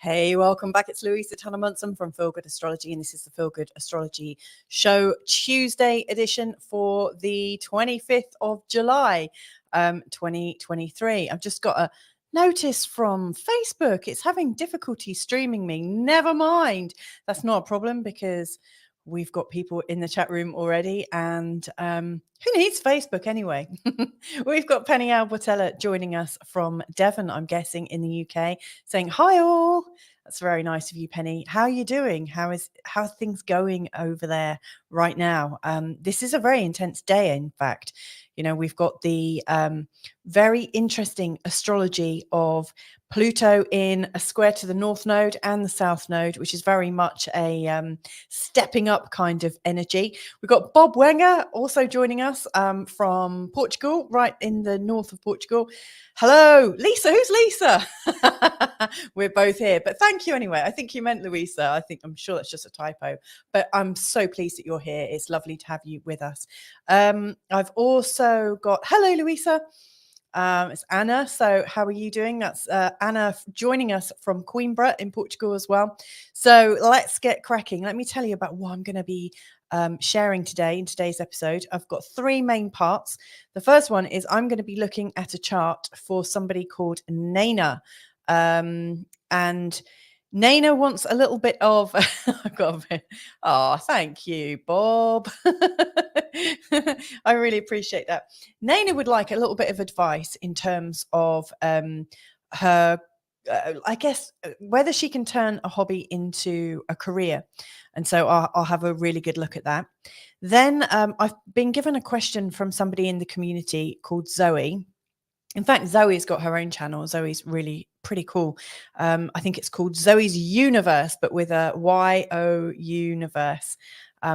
Hey, welcome back. It's Louisa Tanner Munson from Feel Good Astrology, and this is the Feel Good Astrology Show Tuesday edition for the 25th of July, 2023. I've just got a notice from Facebook. It's having difficulty streaming me. Never mind. That's not a problem because we've got people in the chat room already, and who needs Facebook anyway? We've got Penny Albertella joining us from Devon, I'm guessing, in the UK, saying hi all. That's very nice of you, Penny. How are you doing? How are things going over there right now? This is a very intense day, in fact. You know, we've got the very interesting astrology of Pluto in a square to the North Node and the South Node, which is very much a stepping up kind of energy. We've got Bob Wenger also joining us from Portugal, right in the north of Portugal. Hello, Lisa. Who's Lisa? We're both here, but thank you anyway. I think you meant Louisa. I'm sure that's just a typo, but I'm so pleased that you're here. It's lovely to have you with us. I've also got, hello, Louisa. It's Anna. So how are you doing? That's Anna joining us from Coimbra in Portugal as well. So let's get cracking. Let me tell you about what I'm going to be sharing today in today's episode. I've got three main parts. The first one is I'm going to be looking at a chart for somebody called Naina. And Naina wants a little bit of, I've got a bit, oh, thank you, Bob. I really appreciate that. Naina would like a little bit of advice in terms of her, I guess, whether she can turn a hobby into a career. And so I'll have a really good look at that. Then I've been given a question from somebody in the community called Zoe. In fact, Zoe's got her own channel. Zoe's really pretty cool. I think it's called Zoe's Universe, but with a Y-O universe.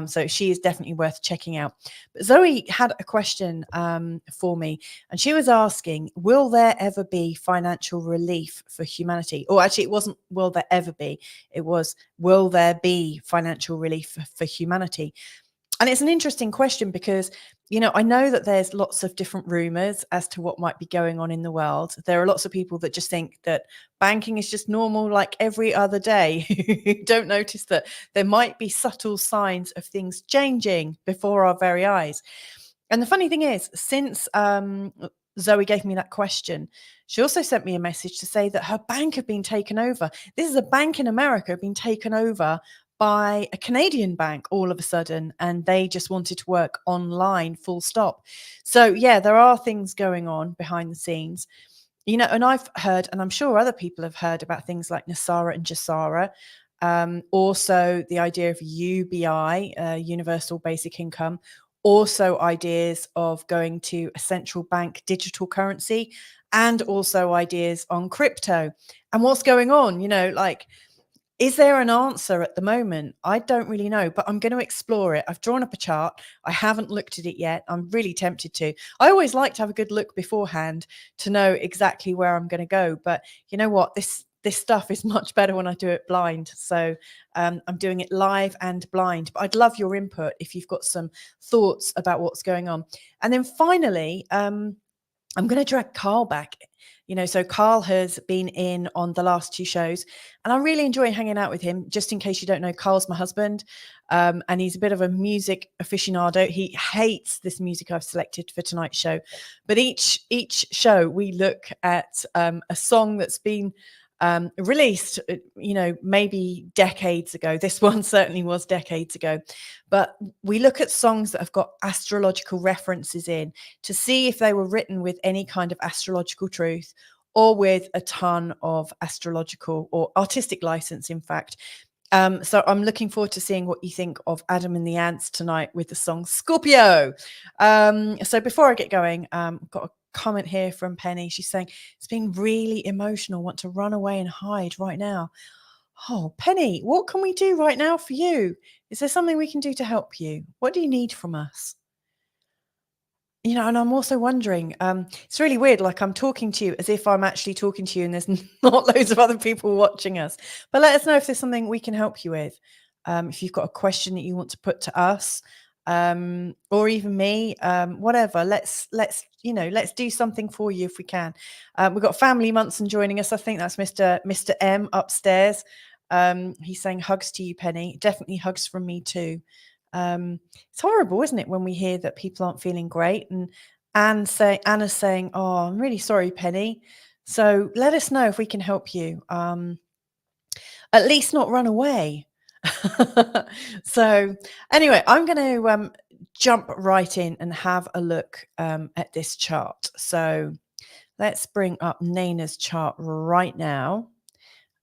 So she is definitely worth checking out. But Zoe had a question for me, and she was asking, will there ever be financial relief for humanity? Or actually, it wasn't will there ever be. It was, will there be financial relief for humanity? And it's an interesting question because, you know, I know that there's lots of different rumors as to what might be going on in the world. There are lots of people that just think that banking is just normal like every other day. Who don't notice that there might be subtle signs of things changing before our very eyes. And the funny thing is, since Zoe gave me that question, she also sent me a message to say that her bank had been taken over. This is a bank in America being taken over by a Canadian bank all of a sudden, and they just wanted to work online, full stop. So yeah, there are things going on behind the scenes, you know, and I've heard, and I'm sure other people have heard about things like Nasara and Jasara. Also the idea of UBI, Universal Basic Income, also ideas of going to a central bank digital currency, and also ideas on crypto. And what's going on, you know, like, is there an answer at the moment? I don't really know, but I'm going to explore it. I've drawn up a chart. I haven't looked at it yet. I'm really tempted to. I always like to have a good look beforehand to know exactly where I'm going to go. But you know what? This stuff is much better when I do it blind. So I'm doing it live and blind. But I'd love your input if you've got some thoughts about what's going on. And then finally, I'm going to drag Carl back. You know, so Carl has been in on the last two shows, and I really enjoy hanging out with him. Just in case you don't know, Carl's my husband, and he's a bit of a music aficionado. He hates this music I've selected for tonight's show, but each show we look at a song that's been released, you know, maybe decades ago. This one certainly was decades ago, but we look at songs that have got astrological references in to see if they were written with any kind of astrological truth or with a ton of astrological or artistic license, in fact. So I'm looking forward to seeing what you think of Adam and the Ants tonight with the song Scorpio. So before I get going, I've got a comment here from Penny. She's saying it's being really emotional, want to run away and hide right now. Oh, Penny, what can we do right now for you? Is there something we can do to help you? What do you need from us? You know, and I'm also wondering, it's really weird, like I'm talking to you as if I'm actually talking to you and there's not loads of other people watching us. But let us know if there's something we can help you with. If you've got a question that you want to put to us, or even me, whatever. Let's do something for you if we can. We've got Family Munson joining us. I think that's Mr. M upstairs. He's saying hugs to you, Penny. Definitely hugs from me too. It's horrible, isn't it, when we hear that people aren't feeling great? And Anna's saying, "Oh, I'm really sorry, Penny. So let us know if we can help you. At least not run away." So anyway, I'm going to jump right in and have a look at this chart. So let's bring up Naina's chart right now.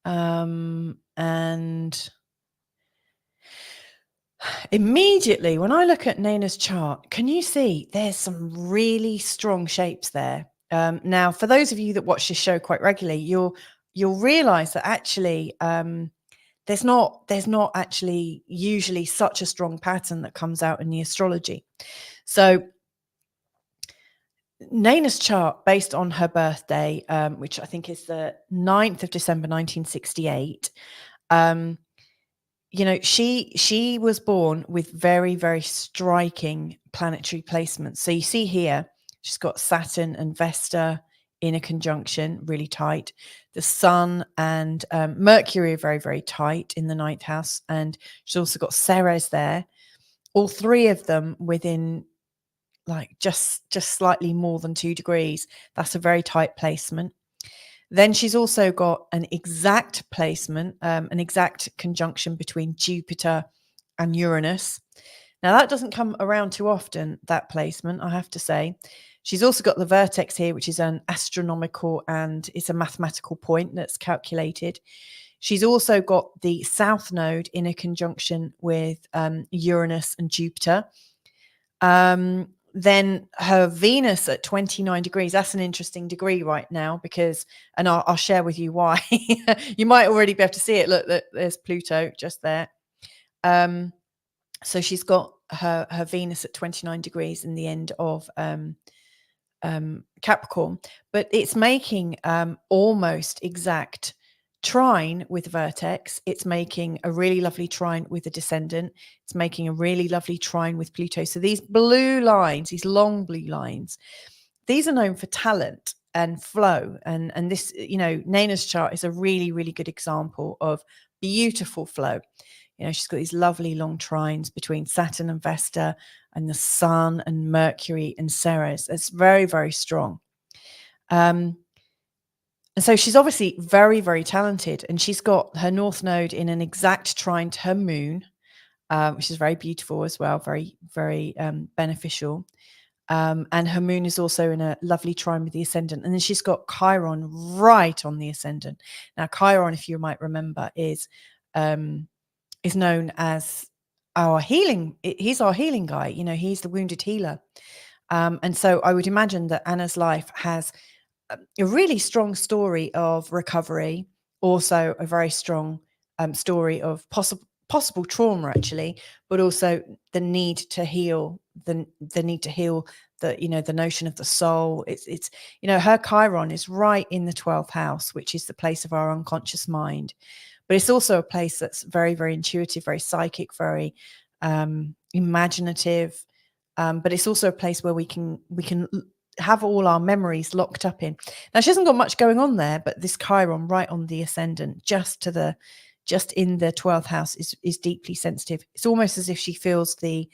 And immediately when I look at Naina's chart, can you see there's some really strong shapes there? Now, for those of you that watch this show quite regularly, you'll realize that actually there's not actually usually such a strong pattern that comes out in the astrology. So Naina's chart, based on her birthday, which I think is the 9th of December 1968, she was born with very, very striking planetary placements. So you see here, she's got Saturn and Vesta in a conjunction, really tight. The Sun and Mercury are very, very tight in the 9th house. And she's also got Ceres there. All three of them within like just slightly more than 2 degrees. That's a very tight placement. Then she's also got an exact placement, an exact conjunction between Jupiter and Uranus. Now, that doesn't come around too often, that placement, I have to say. She's also got the vertex here, which is an astronomical and it's a mathematical point that's calculated. She's also got the South Node in a conjunction with Uranus and Jupiter. Then her Venus at 29 degrees, that's an interesting degree right now because, and I'll share with you why. You might already be able to see it. Look, there's Pluto just there. So she's got her Venus at 29 degrees in the end of Capricorn, but it's making almost exact trine with vertex. It's making a really lovely trine with the descendant. It's making a really lovely trine with Pluto. So these blue lines, these long blue lines, these are known for talent and flow. And this, Naina's chart is a really, really good example of beautiful flow. She's got these lovely long trines between Saturn and Vesta and the Sun and Mercury and Ceres. It's very, very strong. And so she's obviously very, very talented, and she's got her North Node in an exact trine to her moon, which is very beautiful as well, very, very beneficial. And her moon is also in a lovely trine with the ascendant. And then she's got Chiron right on the ascendant. Now, Chiron, if you might remember, is known as our healing. He's our healing guy. He's the wounded healer. And so I would imagine that Anna's life has a really strong story of recovery, also a very strong story of possible trauma, actually, but also the need to heal, the need to heal the notion of the soul. It's her Chiron is right in the 12th house, which is the place of our unconscious mind, but it's also a place that's very, very intuitive, very psychic, very imaginative, but it's also a place where we can have all our memories locked up in. Now, she hasn't got much going on there, but this Chiron right on the ascendant, just in the 12th house, is deeply sensitive. It's almost as if she feels the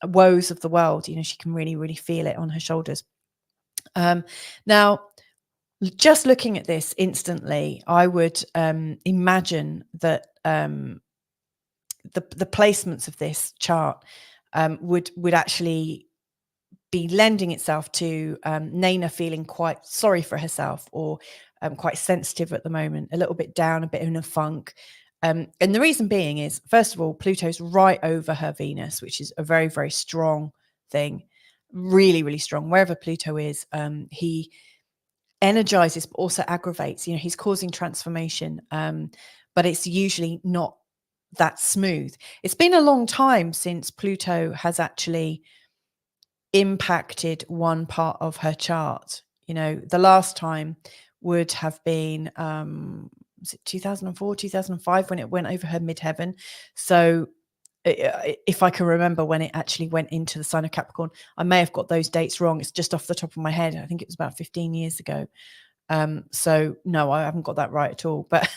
woes of the world. She can really, really feel it on her shoulders. Now, just looking at this instantly, I would imagine that the placements of this chart would actually be lending itself to Naina feeling quite sorry for herself, or quite sensitive at the moment, a little bit down, a bit in a funk. And the reason being is, first of all, Pluto's right over her Venus, which is a very, very strong thing, really, really strong. Wherever Pluto is, he energizes but also aggravates. He's causing transformation, but it's usually not that smooth. It's been a long time since Pluto has actually impacted one part of her chart. The last time would have been was it 2004, 2005, when it went over her midheaven. So if I can remember when it actually went into the sign of Capricorn. I may have got those dates wrong. It's just off the top of my head. I think it was about 15 years ago. So no, I haven't got that right at all. But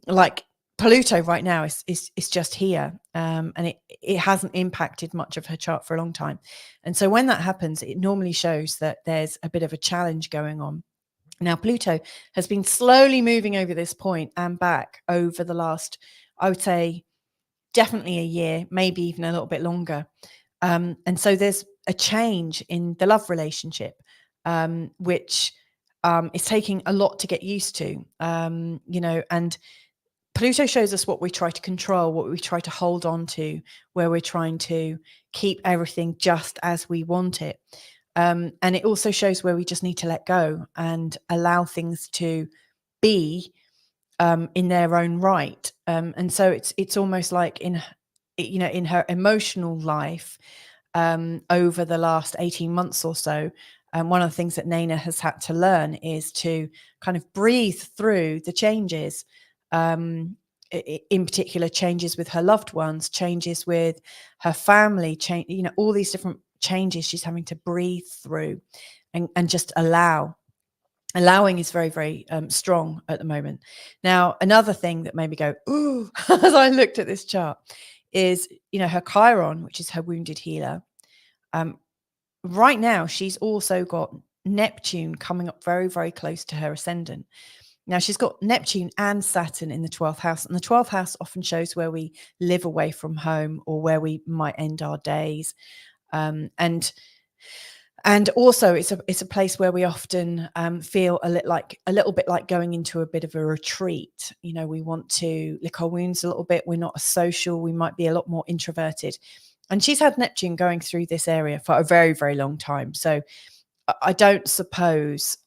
like Pluto right now is just here, and it hasn't impacted much of her chart for a long time. And so when that happens, it normally shows that there's a bit of a challenge going on. Now, Pluto has been slowly moving over this point and back over the last, I would say, definitely a year, maybe even a little bit longer. And so there's a change in the love relationship, which is taking a lot to get used to, and Pluto shows us what we try to control, what we try to hold on to, where we're trying to keep everything just as we want it. And it also shows where we just need to let go and allow things to be in their own right. And so it's almost like in her emotional life over the last 18 months or so. One of the things that Nana has had to learn is to kind of breathe through the changes, in particular changes with her loved ones, changes with her family, all these different changes she's having to breathe through and just allow. Allowing is very, very strong at the moment. Now, another thing that made me go, ooh, as I looked at this chart is, her Chiron, which is her wounded healer. Right now, she's also got Neptune coming up very, very close to her ascendant. Now, she's got Neptune and Saturn in the 12th house, and the 12th house often shows where we live away from home or where we might end our days. And also, it's a place where we often feel a little bit like going into a bit of a retreat. We want to lick our wounds a little bit. We're not as social. We might be a lot more introverted. And she's had Neptune going through this area for a very, very long time. So I don't suppose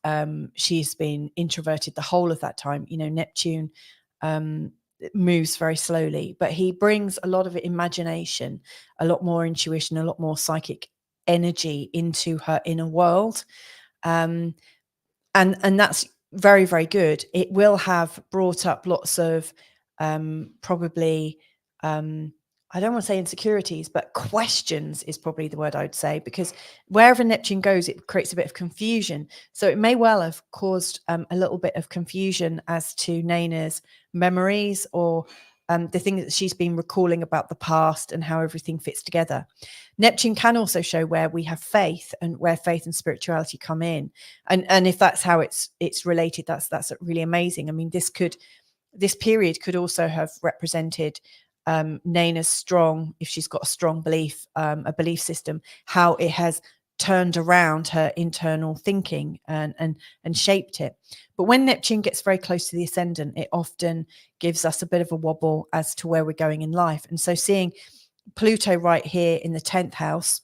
she's been introverted the whole of that time. Neptune moves very slowly, but he brings a lot of imagination, a lot more intuition, a lot more psychic energy into her inner world, and that's very, very good. It will have brought up lots of probably I don't want to say insecurities, but questions is probably the word I would say, because wherever Neptune goes, it creates a bit of confusion. So it may well have caused a little bit of confusion as to Nana's memories or the things that she's been recalling about the past and how everything fits together. Neptune can also show where we have faith and where faith and spirituality come in. And if that's how it's related, that's really amazing. I mean, this period could also have represented Nana's if she's got a strong belief, a belief system, how it has turned around her internal thinking and shaped it. But when Neptune gets very close to the ascendant, it often gives us a bit of a wobble as to where we're going in life. And so seeing Pluto right here in the 10th house,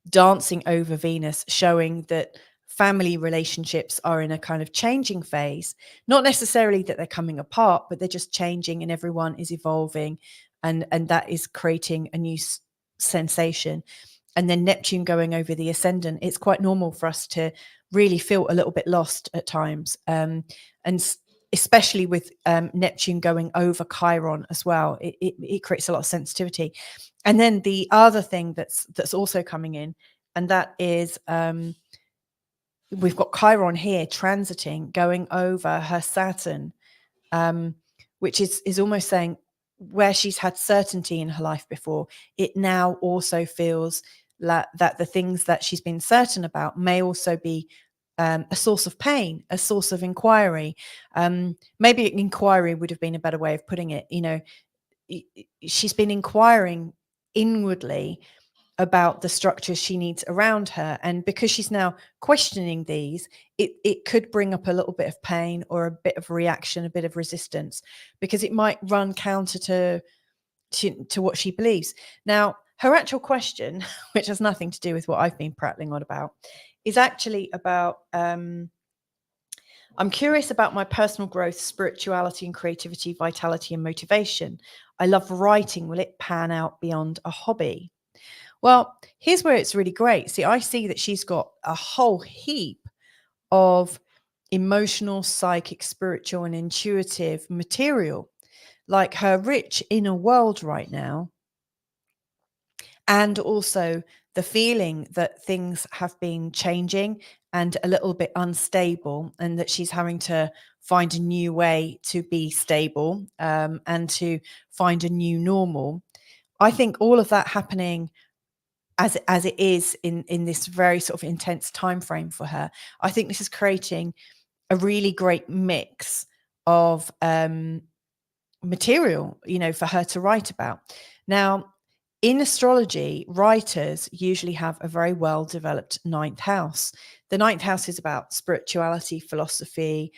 dancing over Venus, showing that family relationships are in a kind of changing phase, not necessarily that they're coming apart, but they're just changing and everyone is evolving, and that is creating a new sensation. And then Neptune going over the ascendant, it's quite normal for us to really feel a little bit lost at times, and especially with Neptune going over Chiron as well, it creates a lot of sensitivity. And then the other thing that's also coming in, and that is we've got Chiron here transiting, going over her Saturn, which is almost saying where she's had certainty in her life before, it now also feels that the things that she's been certain about may also be a source of pain, a source of inquiry. Maybe inquiry would have been a better way of putting it. She's been inquiring inwardly about the structures she needs around her, and because she's now questioning these, it could bring up a little bit of pain or a bit of reaction, a bit of resistance, because it might run counter to what she believes. Now, her actual question, which has nothing to do with what I've been prattling on about, is actually about I'm curious about my personal growth, spirituality and creativity, vitality and motivation. I love writing. Will it pan out beyond a hobby? Well, here's where it's really great. See, I see that she's got a whole heap of emotional, psychic, spiritual, and intuitive material. like her rich inner world right now, and also the feeling that things have been changing and a little bit unstable, and that she's having to find a new way to be stable, and to find a new normal. I think all of that happening as it is in this very sort of intense time frame for her, I think this is creating a really great mix of material, for her to write about. Now, in astrology, writers usually have a very well developed ninth house. The ninth house is about spirituality, philosophy,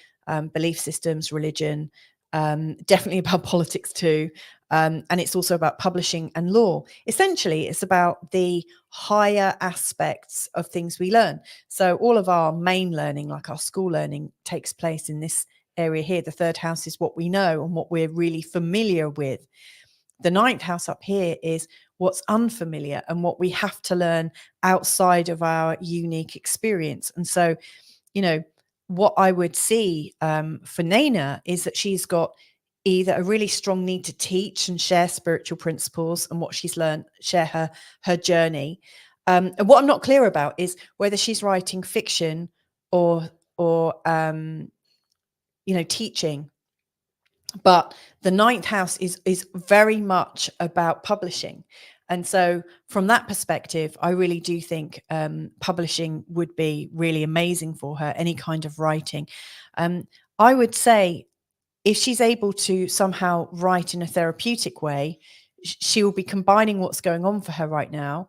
belief systems, religion, definitely about politics too. And it's also about publishing and law. Essentially, it's about the higher aspects of things we learn. So all of our main learning, like our school learning, takes place in this area here. The third house is what we know and what we're really familiar with. The ninth house up here is what's unfamiliar and what we have to learn outside of our unique experience. And so, what I would see for Naina is that she's got either a really strong need to teach and share spiritual principles and what she's learned, share her journey. And what I'm not clear about is whether she's writing fiction or teaching. But the ninth house is very much about publishing. And so from that perspective, I really do think publishing would be really amazing for her, any kind of writing. I would say if she's able to somehow write in a therapeutic way, she will be combining what's going on for her right now,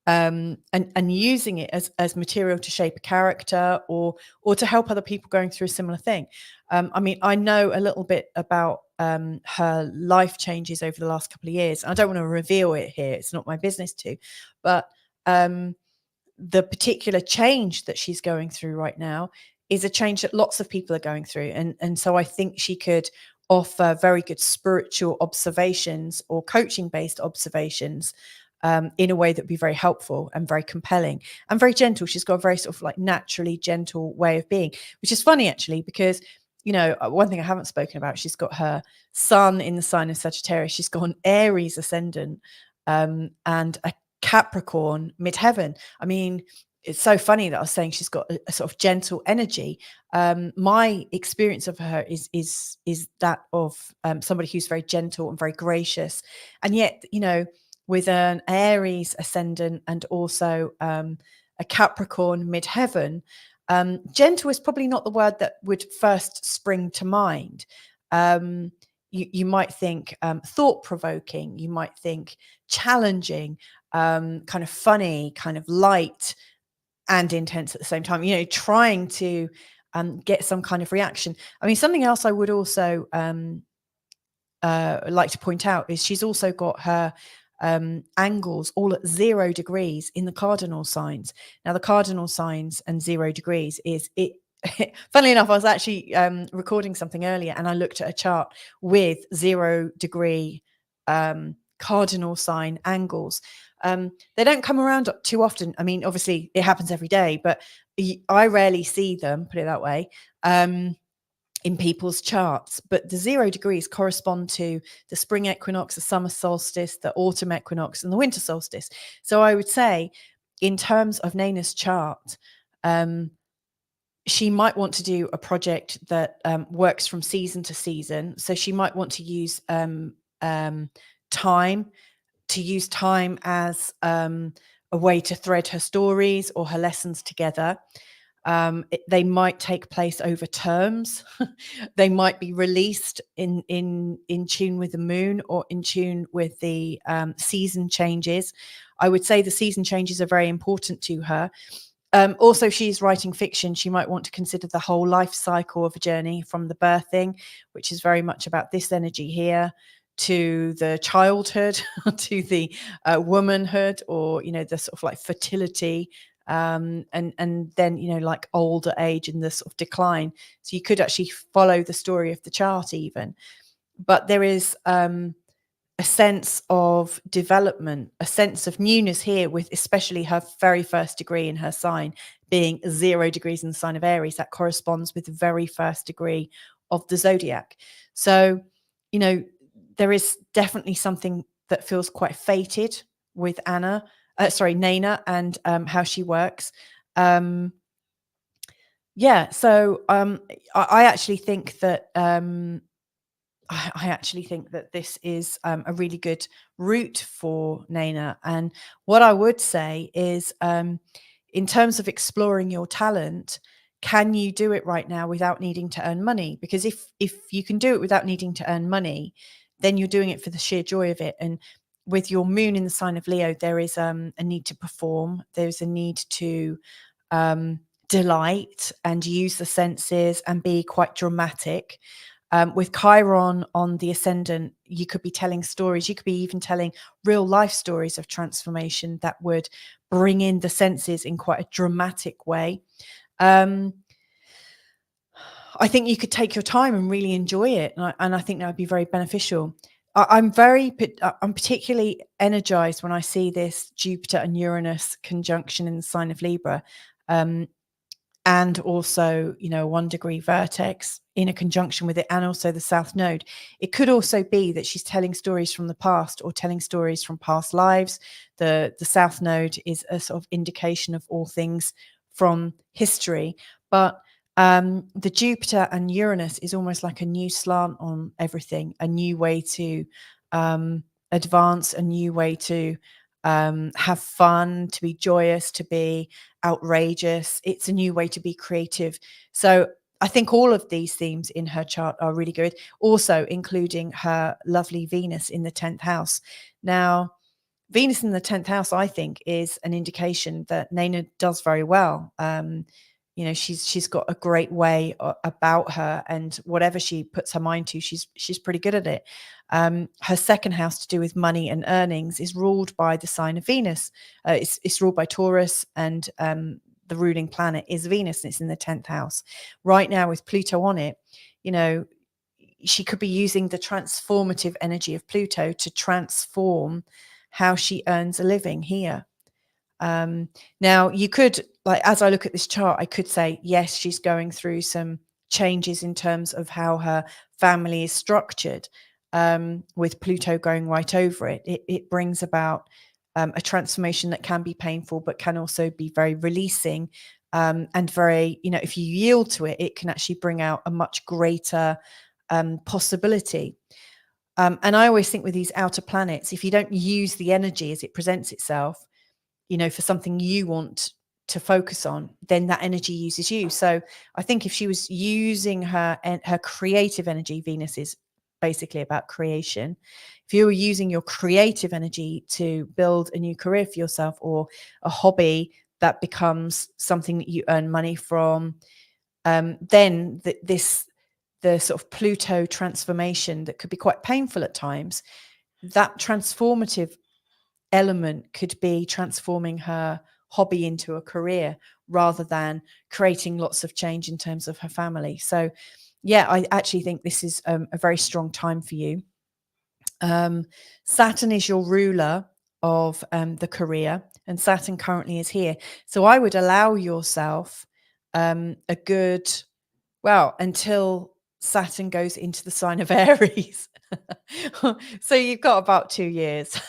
and using it as material to shape a character or to help other people going through a similar thing. I mean, I know a little bit about her life changes over the last couple of years. I don't want to reveal it here. It's not my business to, but the particular change that she's going through right now is a change that lots of people are going through. And so I think she could offer very good spiritual observations or coaching based observations in a way that would be very helpful and very compelling and very gentle. She's got a very sort of like naturally gentle way of being, which is funny actually, because one thing I haven't spoken about, she's got her sun in the sign of Sagittarius. She's got an Aries ascendant and a Capricorn midheaven. I mean, it's so funny that I was saying she's got a sort of gentle energy. My experience of her is that of somebody who's very gentle and very gracious, and yet with an Aries ascendant and also a Capricorn midheaven. Gentle is probably not the word that would first spring to mind. You might think thought-provoking, you might think challenging, kind of funny, kind of light and intense at the same time, trying to get some kind of reaction. I mean, something else I would also like to point out is she's also got her angles all at 0 degrees in the cardinal signs. Now, the cardinal signs and 0 degrees is it. Funnily enough, I was actually recording something earlier and I looked at a chart with 0 degree cardinal sign angles. They don't come around too often. I mean, obviously it happens every day, but I rarely see them, put it that way, in people's charts. But the 0 degrees correspond to the spring equinox, the summer solstice, the autumn equinox, and the winter solstice. So I would say, in terms of Naina's chart, she might want to do a project that works from season to season. So she might want to use time as a way to thread her stories or her lessons together. They might take place over terms. They might be released in tune with the moon or in tune with the season changes. I would say the season changes are very important to her. Also, she's writing fiction. She might want to consider the whole life cycle of a journey, from the birthing, which is very much about this energy here, to the childhood, to the womanhood, or the sort of like fertility, and then like older age and the sort of decline. So you could actually follow the story of the chart even, but there is a sense of development, a sense of newness here, with especially her very first degree in her sign being 0 degrees in the sign of Aries. That corresponds with the very first degree of the zodiac. So there is definitely something that feels quite fated with Nana, and how she works. So I actually think that I actually think that this is a really good route for Nana. And what I would say is, in terms of exploring your talent, can you do it right now without needing to earn money? Because if you can do it without needing to earn money, then you're doing it for the sheer joy of it. And with your moon in the sign of Leo, there is a need to perform. There's a need to delight and use the senses and be quite dramatic. With Chiron on the ascendant, you could be telling stories. You could be even telling real life stories of transformation that would bring in the senses in quite a dramatic way. I think you could take your time and really enjoy it, and I think that would be very beneficial. I'm particularly energized when I see this Jupiter and Uranus conjunction in the sign of Libra. And also, 1-degree vertex in a conjunction with it, and also the South Node. It could also be that she's telling stories from the past or telling stories from past lives. The South Node is a sort of indication of all things from history. But the Jupiter and Uranus is almost like a new slant on everything, a new way to advance, a new way to have fun, to be joyous, to be outrageous. It's a new way to be creative. So I think all of these themes in her chart are really good, also including her lovely Venus in the 10th house. Now, Venus in the 10th house, I think, is an indication that Nana does very well. She's got a great way about her, and whatever she puts her mind to, she's pretty good at it. Her second house, to do with money and earnings, is ruled by the sign of Venus. It's ruled by Taurus, and the ruling planet is Venus, and it's in the 10th house. Right now, with Pluto on it, she could be using the transformative energy of Pluto to transform how she earns a living here. Now, you could, as I look at this chart, I could say, yes, she's going through some changes in terms of how her family is structured. With Pluto going right over it, it brings about a transformation that can be painful, but can also be very releasing, and very, if you yield to it, it can actually bring out a much greater possibility. And I always think with these outer planets, if you don't use the energy as it presents itself, for something you want to focus on, then that energy uses you. So I think if she was using her creative energy, Venus is basically about creation. If you were using your creative energy to build a new career for yourself, or a hobby that becomes something that you earn money from, then the sort of Pluto transformation that could be quite painful at times, that transformative element could be transforming her hobby into a career, rather than creating lots of change in terms of her family. So yeah, I actually think this is a very strong time for you. Saturn is your ruler of the career, and Saturn currently is here. So I would allow yourself a good, until Saturn goes into the sign of Aries. So you've got about 2 years.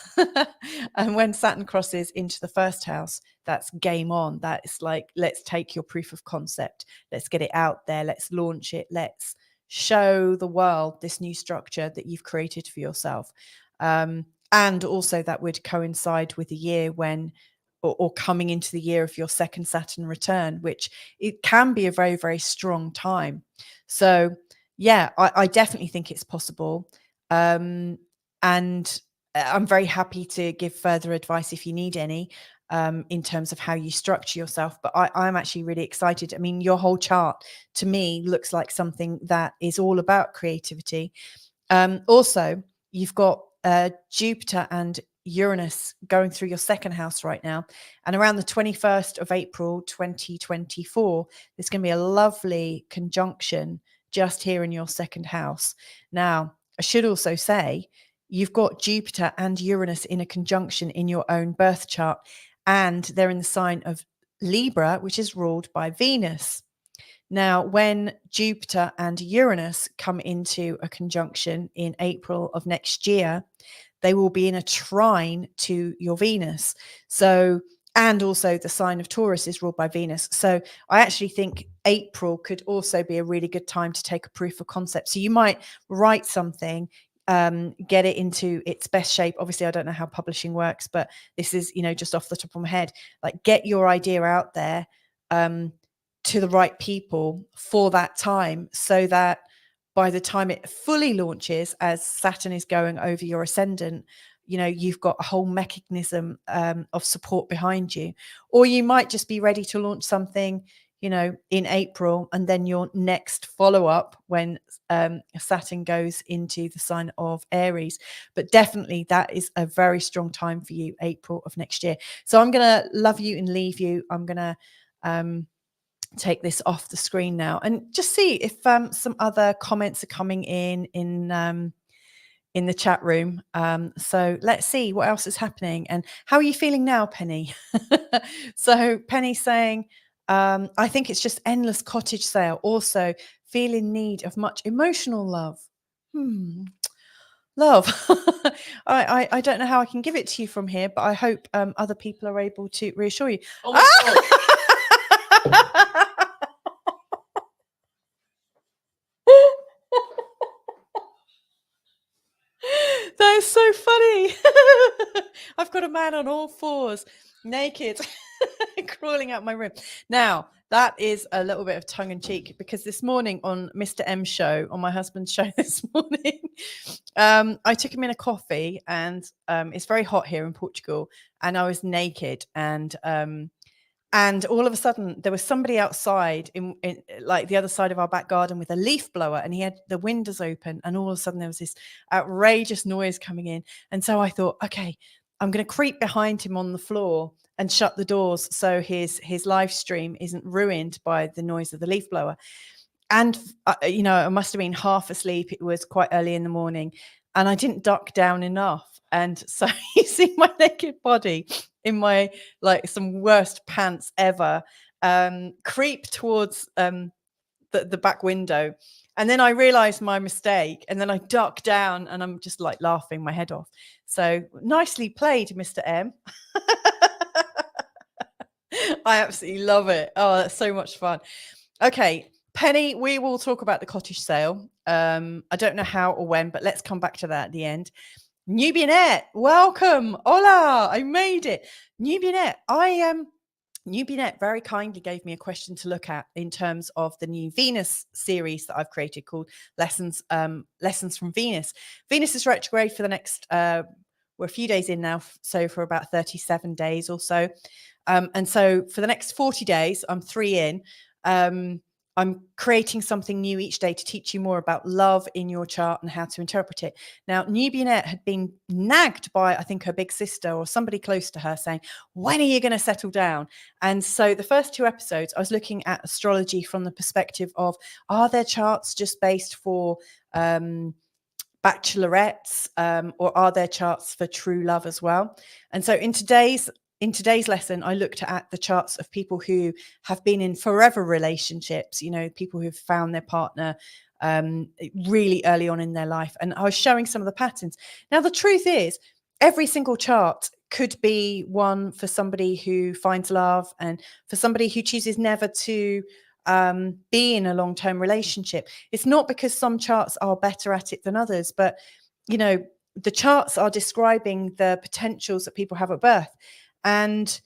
And when Saturn crosses into the first house, that's game on. That's like, let's take your proof of concept. Let's get it out there. Let's launch it. Let's show the world this new structure that you've created for yourself. And also that would coincide with the year when, or coming into the year of your second Saturn return, which it can be a very, very strong time. So yeah, I definitely think it's possible. And I'm very happy to give further advice if you need any, in terms of how you structure yourself. But I'm actually really excited. I mean, your whole chart to me looks like something that is all about creativity. Also, you've got Jupiter and Uranus going through your second house right now. And around the 21st of April, 2024, there's going to be a lovely conjunction just here in your second house. Now, I should also say, you've got Jupiter and Uranus in a conjunction in your own birth chart, and they're in the sign of Libra, which is ruled by Venus. Now, when Jupiter and Uranus come into a conjunction in April of next year, they will be in a trine to your Venus. So, and also the sign of Taurus is ruled by Venus. So I actually think April could also be a really good time to take a proof of concept. So you might write something, get it into its best shape. Obviously, I don't know how publishing works, but this is, just off the top of my head, like get your idea out there to the right people for that time, so that by the time it fully launches, as Saturn is going over your ascendant, you've got a whole mechanism of support behind you. Or you might just be ready to launch something, in April, and then your next follow-up when Saturn goes into the sign of Aries. But definitely that is a very strong time for you, April of next year. So I'm going to love you and leave you. I'm going to take this off the screen now and just see if some other comments are coming in the chat room. So let's see what else is happening. And how are you feeling now, Penny? So Penny saying, I think it's just endless cottage sale. Also feel in need of much emotional love. Love. I don't know how I can give it to you from here, but I hope other people are able to reassure you. Oh my God. That is so funny. I've got a man on all fours, naked, crawling out my room. Now, that is a little bit of tongue in cheek, because this morning on Mr. M's show, on my husband's show this morning, I took him in a coffee, and it's very hot here in Portugal, and I was naked, and all of a sudden there was somebody outside in like the other side of our back garden with a leaf blower, and he had the windows open, and all of a sudden there was this outrageous noise coming in. And so I thought, okay, I'm going to creep behind him on the floor and shut the doors so his live stream isn't ruined by the noise of the leaf blower. And I must have been half asleep. It was quite early in the morning, and I didn't duck down enough. And so you see my naked body in my some worst pants ever, creep towards the back window. And then I realized my mistake, and then I duck down, and I'm just laughing my head off. So nicely played, Mr. M. I absolutely love it. Oh, that's so much fun. Okay, Penny, we will talk about the cottage sale. I don't know how or when, but let's come back to that at the end. Nubianette, welcome. Hola, I made it. Nubianette, Nubianette very kindly gave me a question to look at in terms of the new Venus series that I've created called Lessons from Venus. Venus is retrograde for the next, we're a few days in now, so for about 37 days or so. And so for the next 40 days, I'm 3 in, I'm creating something new each day to teach you more about love in your chart and how to interpret it. Now, Nubianette had been nagged by, I think, her big sister or somebody close to her saying, when are you going to settle down? And so the first 2 episodes, I was looking at astrology from the perspective of, are their charts just based for bachelorettes, or are there charts for true love as well? And so in today's lesson, I looked at the charts of people who have been in forever relationships, people who've found their partner really early on in their life. And I was showing some of the patterns. Now, the truth is, every single chart could be one for somebody who finds love and for somebody who chooses never to be in a long-term relationship. It's not because some charts are better at it than others, but, the charts are describing the potentials that people have at birth. And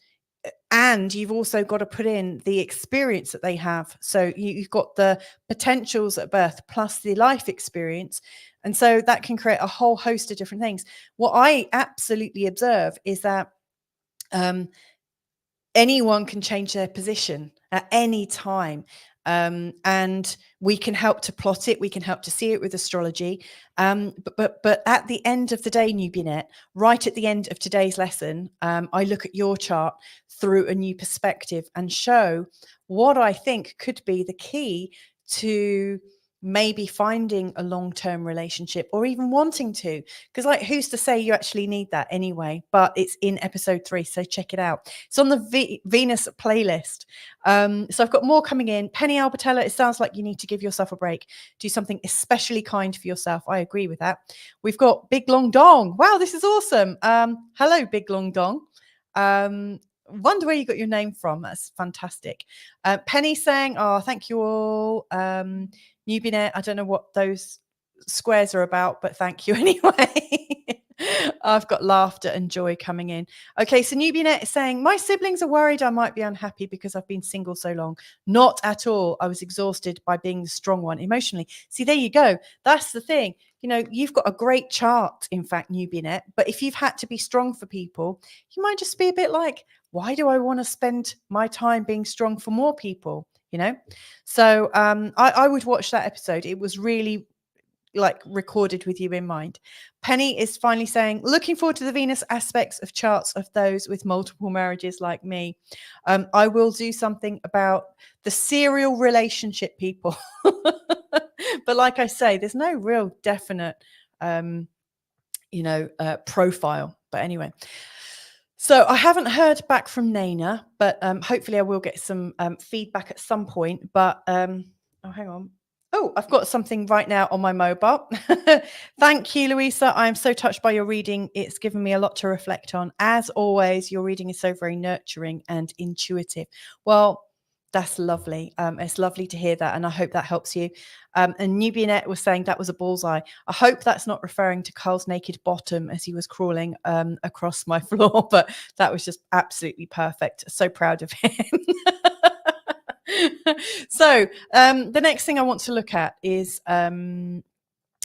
you've also got to put in the experience that they have. So you've got the potentials at birth plus the life experience. And so that can create a whole host of different things. What I absolutely observe is that anyone can change their position at any time. And we can help to plot it. We can help to see it with astrology. But at the end of the day, Nubianette, right at the end of today's lesson, I look at your chart through a new perspective and show what I think could be the key to maybe finding a long-term relationship or even wanting to, because like who's to say you actually need that anyway. But it's in episode 3, so check it out. It's on the Venus playlist. So I've got more coming in. Penny Albertella, it sounds like you need to give yourself a break, do something especially kind for yourself. I agree with that. We've got Big Long Dong. Wow, this is awesome. Hello, Big Long Dong. Wonder where you got your name from. That's fantastic. Penny saying, oh, thank you all. Newbienet, I don't know what those squares are about, but thank you anyway. I've got laughter and joy coming in. Okay, so Newbienet is saying, my siblings are worried I might be unhappy because I've been single so long. Not at all. I was exhausted by being the strong one emotionally. See, there you go. That's the thing. You know, you've got a great chart, in fact, Newbienet, but if you've had to be strong for people, you might just be a bit like, why do I want to spend my time being strong for more people? You know, so I would watch that episode. It was really like recorded with you in mind. Penny is finally saying, looking forward to the Venus aspects of charts of those with multiple marriages like me. I will do something about the serial relationship people. But like I say, there's no real definite, profile. But anyway. So I haven't heard back from Naina, but hopefully I will get some feedback at some point. But hang on. Oh, I've got something right now on my mobile. Thank you, Louisa. I am so touched by your reading. It's given me a lot to reflect on. As always, your reading is so very nurturing and intuitive. Well, that's lovely. It's lovely to hear that, and I hope that helps you. And Newbienet was saying that was a bullseye. I hope that's not referring to Carl's naked bottom as he was crawling across my floor, but that was just absolutely perfect. So proud of him. So the next thing I want to look at is I'm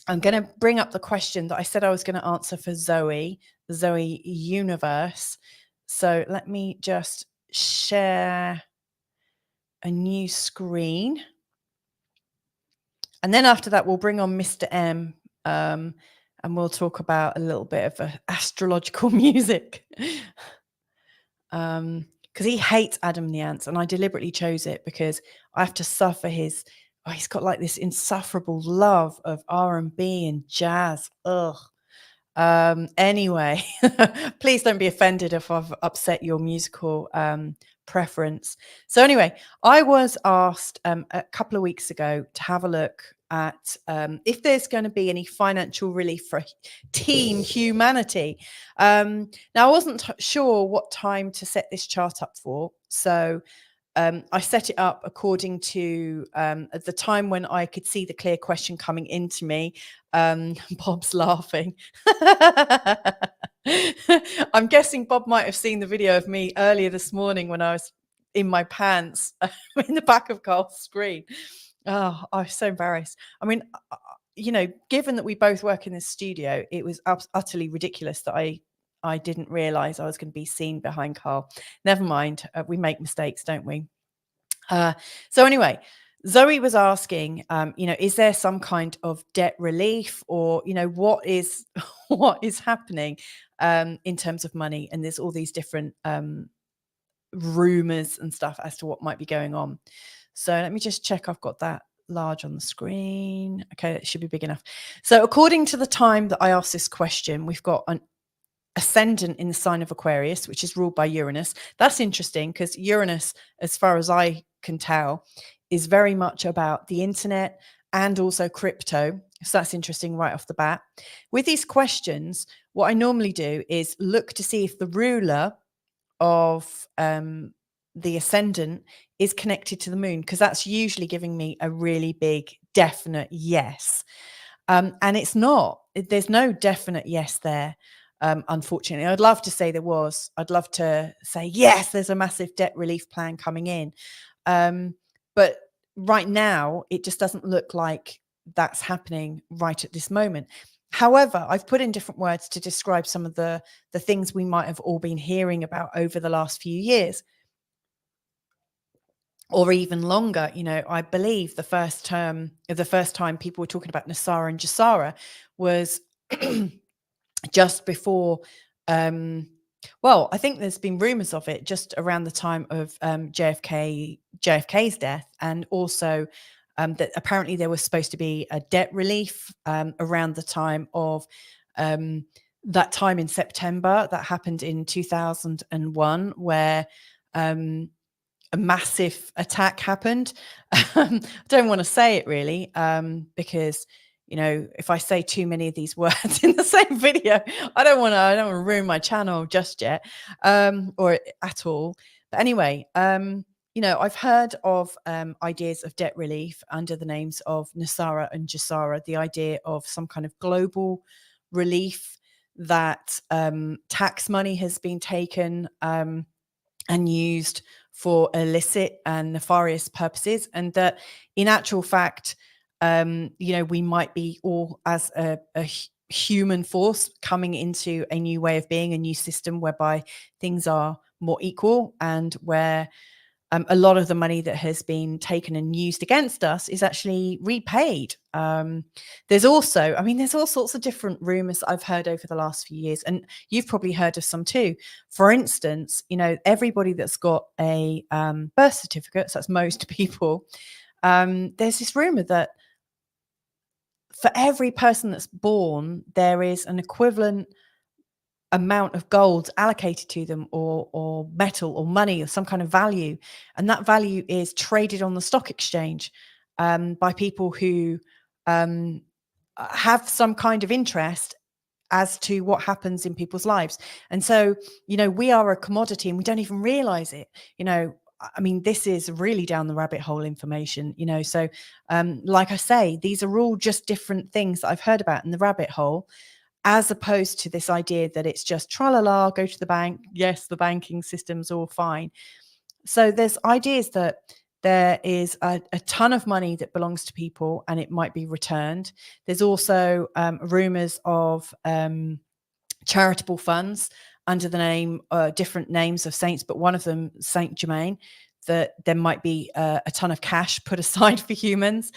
going to bring up the question that I said I was going to answer for Zoe Universe. So let me just share a new screen. And then after that, we'll bring on Mr. M and we'll talk about a little bit of astrological music. Because he hates Adam the Ants, and I deliberately chose it because I have to suffer he's got like this insufferable love of R&B and jazz. Ugh. Anyway, please don't be offended if I've upset your musical preference. So anyway, I was asked a couple of weeks ago to have a look at if there's going to be any financial relief for Team Humanity. Now, I wasn't sure what time to set this chart up for, so I set it up according to at the time when I could see the clear question coming into me. Bob's laughing. I'm guessing Bob might have seen the video of me earlier this morning when I was in my pants in the back of Carl's screen. Oh, I was so embarrassed. I mean, given that we both work in this studio, it was utterly ridiculous that I didn't realize I was going to be seen behind Carl. Never mind. We make mistakes, don't we? So anyway, Zoe was asking, is there some kind of debt relief, or, what is happening in terms of money? And there's all these different rumors and stuff as to what might be going on. So let me just check I've got that large on the screen. Okay, it should be big enough. So according to the time that I asked this question, we've got an ascendant in the sign of Aquarius, which is ruled by Uranus. That's interesting because Uranus, as far as I can tell, is very much about the internet and also crypto. So that's interesting right off the bat. With these questions, what I normally do is look to see if the ruler of the ascendant is connected to the moon, because that's usually giving me a really big definite yes. And it's not. There's no definite yes there. Unfortunately, I'd love to say there was. I'd love to say, yes, there's a massive debt relief plan coming in. But right now, it just doesn't look like that's happening right at this moment. However, I've put in different words to describe some of the things we might have all been hearing about over the last few years, or even longer. I believe the first time people were talking about Nasara and Jasara was just before, I think there's been rumors of it just around the time of JFK's death, and also that apparently there was supposed to be a debt relief around the time of that time in September that happened in 2001, where a massive attack happened. I don't want to say it really, because if I say too many of these words in the same video, I don't want to ruin my channel just yet, or at all. But anyway, I've heard of ideas of debt relief under the names of Nasara and Jasara, the idea of some kind of global relief, that tax money has been taken and used for illicit and nefarious purposes, and that in actual fact, we might be all as a human force coming into a new way of being, a new system whereby things are more equal, and where a lot of the money that has been taken and used against us is actually repaid. There's all sorts of different rumors that I've heard over the last few years, and you've probably heard of some too. For instance, everybody that's got a birth certificate, so that's most people, there's this rumor that for every person that's born, there is an equivalent amount of gold allocated to them, or metal or money or some kind of value, and that value is traded on the stock exchange by people who have some kind of interest as to what happens in people's lives. And so we are a commodity and we don't even realize it. This is really down the rabbit hole information, so like I say, these are all just different things that I've heard about in the rabbit hole, as opposed to this idea that it's just tra-la-la, go to the bank. Yes, the banking system's all fine. So there's ideas that there is a ton of money that belongs to people and it might be returned. There's also rumors of charitable funds under the name, different names of saints, but one of them, Saint Germain, that there might be a ton of cash put aside for humans.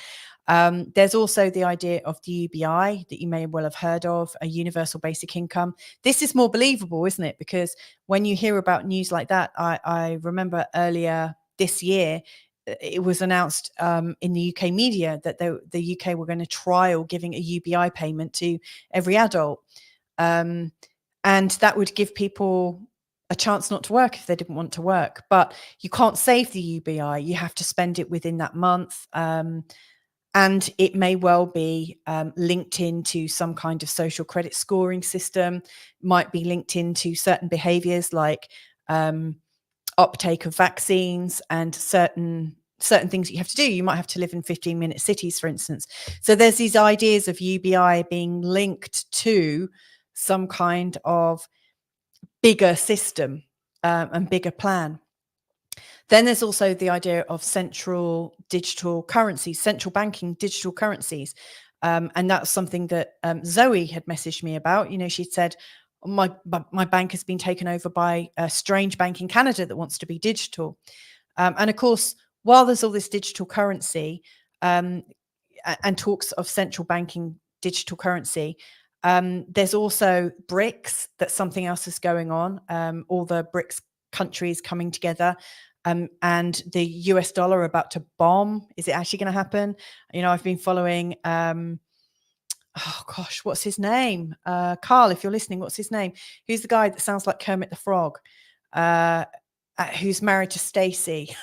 There's also the idea of the UBI that you may well have heard of, a universal basic income. This is more believable, isn't it? Because when you hear about news like that, I remember earlier this year, it was announced in the UK media that the UK were going to trial giving a UBI payment to every adult. And that would give people a chance not to work if they didn't want to work. But you can't save the UBI. You have to spend it within that month. And it may well be linked into some kind of social credit scoring system, might be linked into certain behaviors like uptake of vaccines and certain things that you have to do. You might have to live in 15-minute cities, for instance. So there's these ideas of UBI being linked to some kind of bigger system and bigger plan. Then there's also the idea of central digital currencies, central banking digital currencies. And that's something that Zoe had messaged me about. She'd said, my bank has been taken over by a strange bank in Canada that wants to be digital. And of course, while there's all this digital currency and talks of central banking digital currency, there's also BRICS. That's something else is going on. All the BRICS countries coming together. And the US dollar about to bomb. Is it actually going to happen? I've been following, what's his name? Carl, if you're listening, what's his name? Who's the guy that sounds like Kermit the Frog? Who's married to Stacey?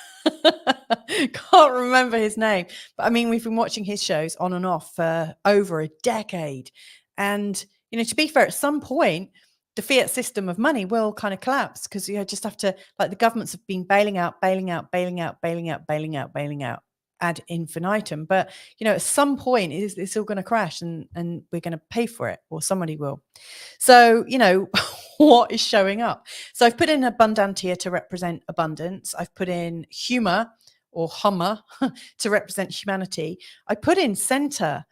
Can't remember his name. But we've been watching his shows on and off for over a decade. And, to be fair, at some point, the fiat system of money will kind of collapse, because you just have to, like, the governments have been bailing out ad infinitum. But, at some point it's all going to crash and we're going to pay for it, or somebody will. So, what is showing up? So I've put in abundantia to represent abundance. I've put in humor or hummer to represent humanity. I put in center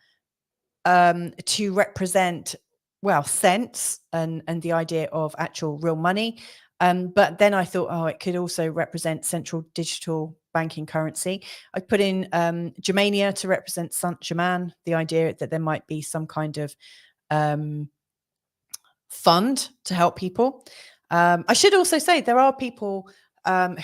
to represent, sense and the idea of actual real money. But then I thought, it could also represent central digital banking currency. I put in Germania to represent Saint-Germain, the idea that there might be some kind of fund to help people. I should also say there are people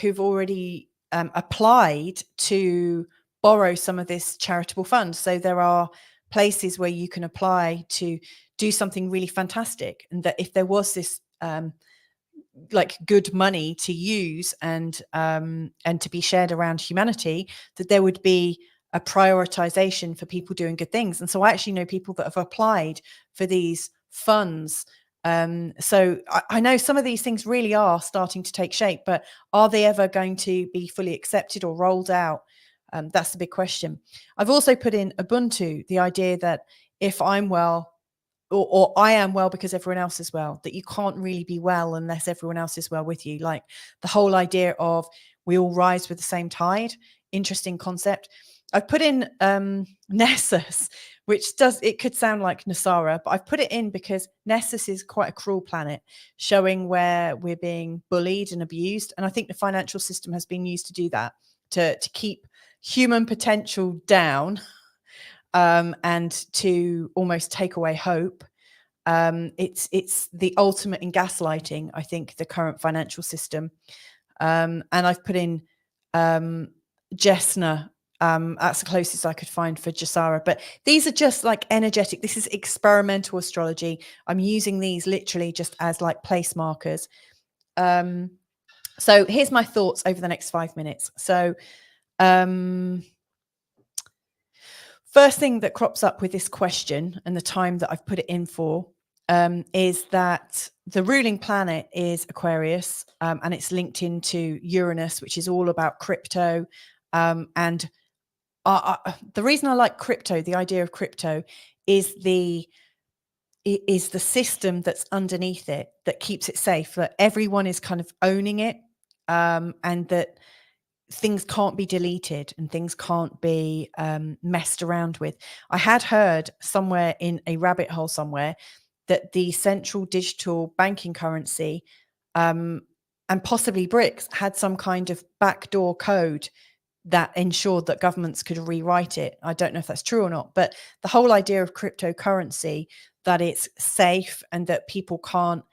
who've already applied to borrow some of this charitable fund. So there are places where you can apply to do something really fantastic, and that if there was this like good money to use and to be shared around humanity, that there would be a prioritization for people doing good things. And so I actually know people that have applied for these funds. So I know some of these things really are starting to take shape, but are they ever going to be fully accepted or rolled out? That's the big question. I've also put in Ubuntu, the idea that if I'm well, or I am well because everyone else is well, that you can't really be well unless everyone else is well with you. Like the whole idea of we all rise with the same tide. Interesting concept. I've put in Nessus, which it could sound like Nasara, but I've put it in because Nessus is quite a cruel planet, showing where we're being bullied and abused. And I think the financial system has been used to do that, to keep human potential down, and to almost take away hope. It's the ultimate in gaslighting, I think, the current financial system. And I've put in Jesna. That's the closest I could find for Jasara. But these are just like energetic. This is experimental astrology. I'm using these literally just as like place markers. So here's my thoughts over the next 5 minutes. So first thing that crops up with this question and the time that I've put it in for is that the ruling planet is Aquarius, and it's linked into Uranus, which is all about crypto. And the reason I like crypto, the idea of crypto, is the system that's underneath it that keeps it safe, that everyone is kind of owning it, and that things can't be deleted and things can't be messed around with. I had heard somewhere in a rabbit hole somewhere that the central digital banking currency, and possibly BRICS, had some kind of backdoor code that ensured that governments could rewrite it. I don't know if that's true or not, but the whole idea of cryptocurrency, that it's safe and that people can't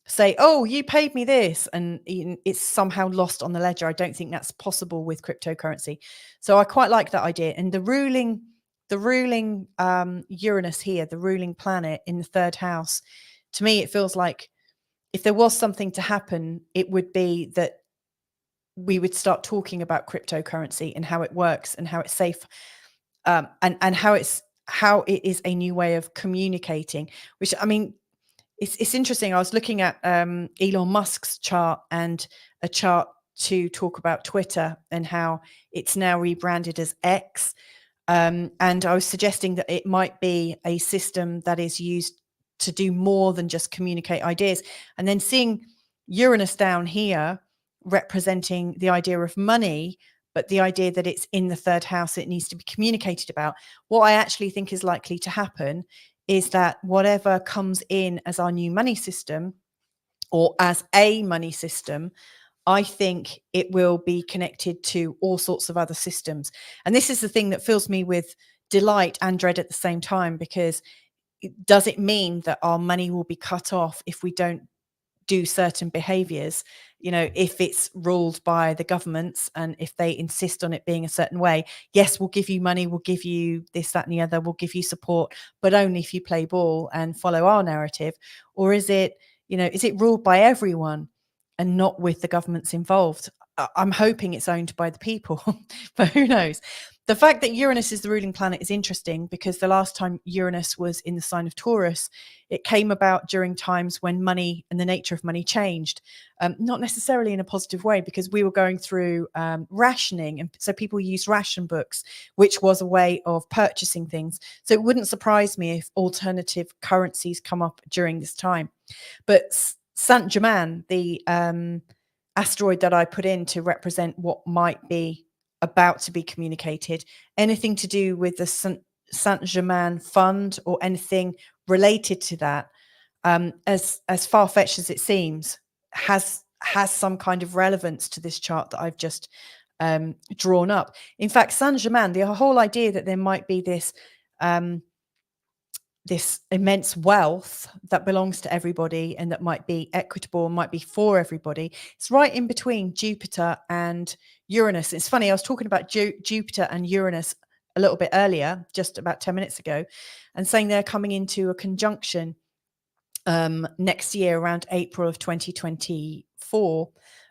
say, oh, you paid me this, and it's somehow lost on the ledger. I don't think that's possible with cryptocurrency. So I quite like that idea. And the ruling Uranus here, the ruling planet in the third house, to me, it feels like if there was something to happen, it would be that we would start talking about cryptocurrency and how it works and how it's safe, and how it is a new way of communicating, which, I mean, it's interesting. I was looking at Elon Musk's chart and a chart to talk about Twitter and how it's now rebranded as X. And I was suggesting that it might be a system that is used to do more than just communicate ideas. And then seeing Uranus down here representing the idea of money, but the idea that it's in the third house, it needs to be communicated about. What I actually think is likely to happen is that whatever comes in as our new money system, or as a money system, I think it will be connected to all sorts of other systems. And this is the thing that fills me with delight and dread at the same time, because does it mean that our money will be cut off if we don't do certain behaviors? You know, if it's ruled by the governments and if they insist on it being a certain way, yes, we'll give you money, we'll give you this, that, and the other, we'll give you support, but only if you play ball and follow our narrative. Or is it, you know, is it ruled by everyone and not with the governments involved? I'm hoping it's owned by the people, but who knows? The fact that Uranus is the ruling planet is interesting, because the last time Uranus was in the sign of Taurus, it came about during times when money and the nature of money changed, not necessarily in a positive way, because we were going through rationing. And so people used ration books, which was a way of purchasing things. So it wouldn't surprise me if alternative currencies come up during this time. But Saint-Germain, the asteroid that I put in to represent what might be about to be communicated, anything to do with the Saint-Germain fund or anything related to that, as far-fetched as it seems, has some kind of relevance to this chart that I've just drawn up. In fact, Saint-Germain, the whole idea that there might be this this immense wealth that belongs to everybody and that might be equitable and might be for everybody, it's right in between Jupiter and Uranus. It's funny, I was talking about Jupiter and Uranus a little bit earlier, just about 10 minutes ago, and saying they're coming into a conjunction next year around April of 2024,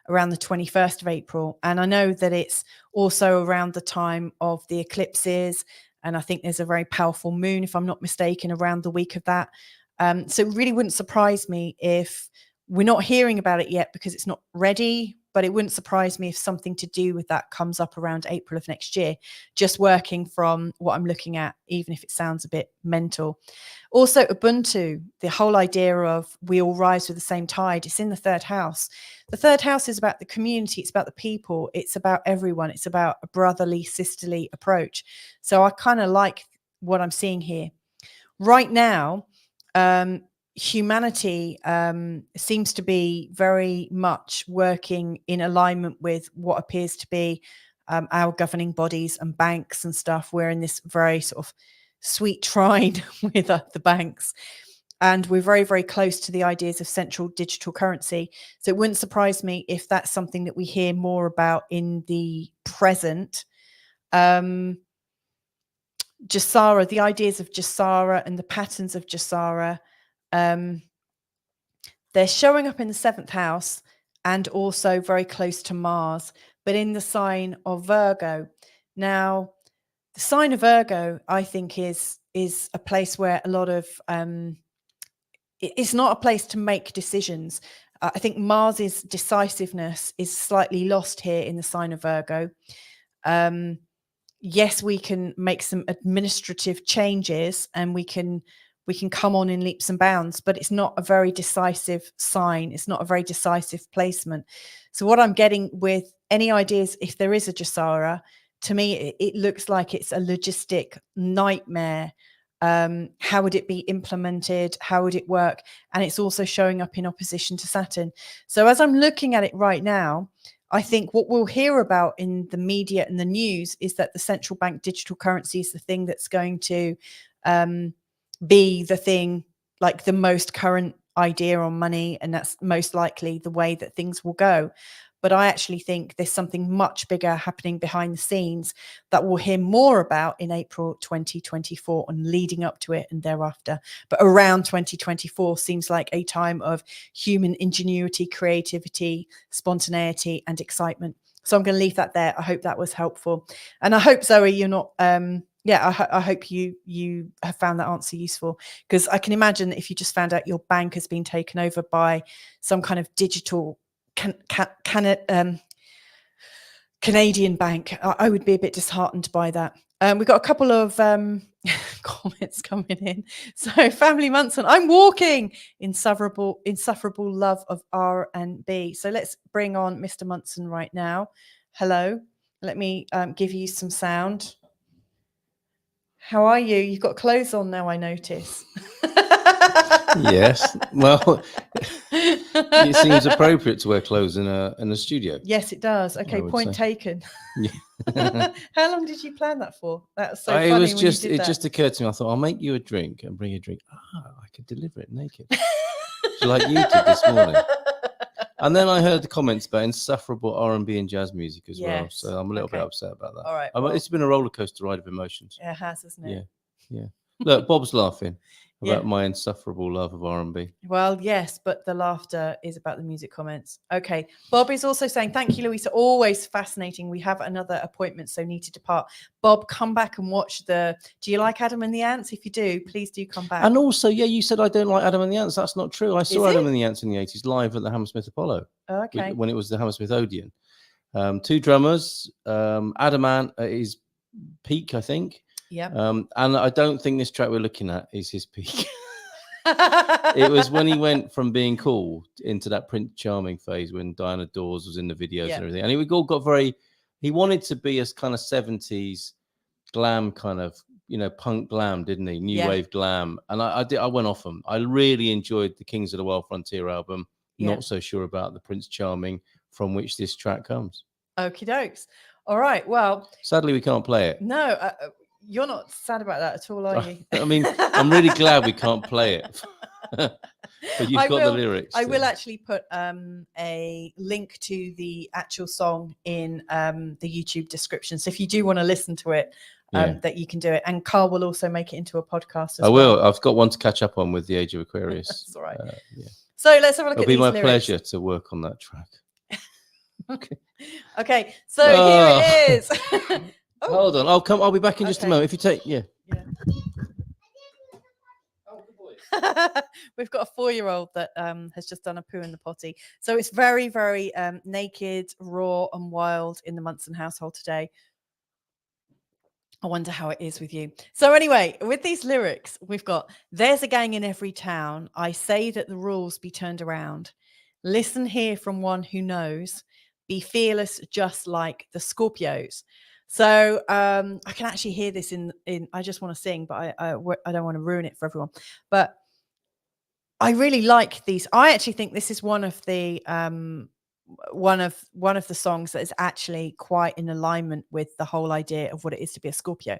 around the 21st of April. And I know that it's also around the time of the eclipses. And I think there's a very powerful moon, if I'm not mistaken, around the week of that. So it really wouldn't surprise me if we're not hearing about it yet because it's not ready, but it wouldn't surprise me if something to do with that comes up around April of next year, just working from what I'm looking at, even if it sounds a bit mental. Also, Ubuntu, the whole idea of we all rise with the same tide, it's in the third house. The third house is about the community. It's about the people. It's about everyone. It's about a brotherly, sisterly approach. So I kind of like what I'm seeing here. Right now, humanity seems to be very much working in alignment with what appears to be our governing bodies and banks and stuff. We're in this very sort of sweet trine with the banks, and we're very, very close to the ideas of central digital currency. So it wouldn't surprise me if that's something that we hear more about in the present. Jasara, the ideas of Jasara and the patterns of Jasara, they're showing up in the 7th house and also very close to Mars, but in the sign of Virgo. Now, the sign of Virgo, I think, is a place where a lot of it's not a place to make decisions. I think Mars's decisiveness is slightly lost here in the sign of Virgo. Yes, we can make some administrative changes and we can come on in leaps and bounds, but it's not a very decisive sign. It's not a very decisive placement. So what I'm getting with any ideas, if there is a Jasara, to me, it looks like it's a logistic nightmare. How would it be implemented? How would it work? And it's also showing up in opposition to Saturn. So as I'm looking at it right now, I think what we'll hear about in the media and the news is that the central bank digital currency is the thing that's going to be the thing, like the most current idea on money. And that's most likely the way that things will go. But I actually think there's something much bigger happening behind the scenes that we'll hear more about in April 2024 and leading up to it and thereafter. But around 2024 seems like a time of human ingenuity, creativity, spontaneity, and excitement. So I'm going to leave that there. I hope that was helpful. And I hope, Zoe, you're not... I hope you have found that answer useful, because I can imagine if you just found out your bank has been taken over by some kind of digital Canadian bank, I would be a bit disheartened by that. We've got a couple of comments coming in. So, Family Munson, I'm walking insufferable love of R&B. So let's bring on Mr. Munson right now. Hello. Let me give you some sound. How are you? You've got clothes on now, I notice. Yes. Well, it seems appropriate to wear clothes in a studio. Yes, it does. Okay, point taken. Yeah. How long did you plan that for? That was so funny. It just occurred to me. I thought, I'll make you a drink and bring you a drink. I could deliver it naked. Like you did this morning. And then I heard the comments about insufferable R&B and jazz music as well. So I'm a little bit upset about that. All right. It's been a roller coaster ride of emotions. Yeah, it has, hasn't it? Yeah. Look, Bob's laughing about my insufferable love of R&B. Well, yes, but the laughter is about the music comments. Okay. Bob is also saying, thank you, Louisa. Always fascinating. We have another appointment, so need to depart. Bob, come back and watch do you like Adam and the Ants? If you do, please do come back. And also, you said I don't like Adam and the Ants. That's not true. I saw Adam and the Ants in the 80s live at the Hammersmith Apollo. Oh, okay. When it was the Hammersmith Odeon. 2 drummers, Adam Ant at his peak, I think. Yeah. And I don't think this track we're looking at is his peak. It was when he went from being cool into that Prince Charming phase when Diana Dawes was in the videos and everything. And he all got he wanted to be as kind of 70s glam kind of, punk glam, didn't he? New wave glam. And I went off him. I really enjoyed the Kings of the Wild Frontier album. Not so sure about the Prince Charming from which this track comes. Okie dokes. All right. Well, sadly, we can't play it. No, you're not sad about that at all, are you? I mean, I'm really glad we can't play it. But you've got the lyrics. I will actually put a link to the actual song in the YouTube description. So if you do want to listen to it, that you can do it. And Carl will also make it into a podcast as well. I will. I've got one to catch up on with the Age of Aquarius. That's all right. Yeah. So let's have a look It'll at these be my lyrics. pleasure to work on that track. Okay, so here it is. Oh. Hold on. I'll be back in just a moment. If you take, yeah. Oh, good boy. We've got a 4-year-old that has just done a poo in the potty. So it's very, very naked, raw, and wild in the Munson household today. I wonder how it is with you. So anyway, with these lyrics, we've got, there's a gang in every town. I say that the rules be turned around. Listen here from one who knows. Be fearless just like the Scorpios. So I can actually hear this in I just want to sing, but I don't want to ruin it for everyone. But I really like these. I actually think this is one of the songs that is actually quite in alignment with the whole idea of what it is to be a Scorpio.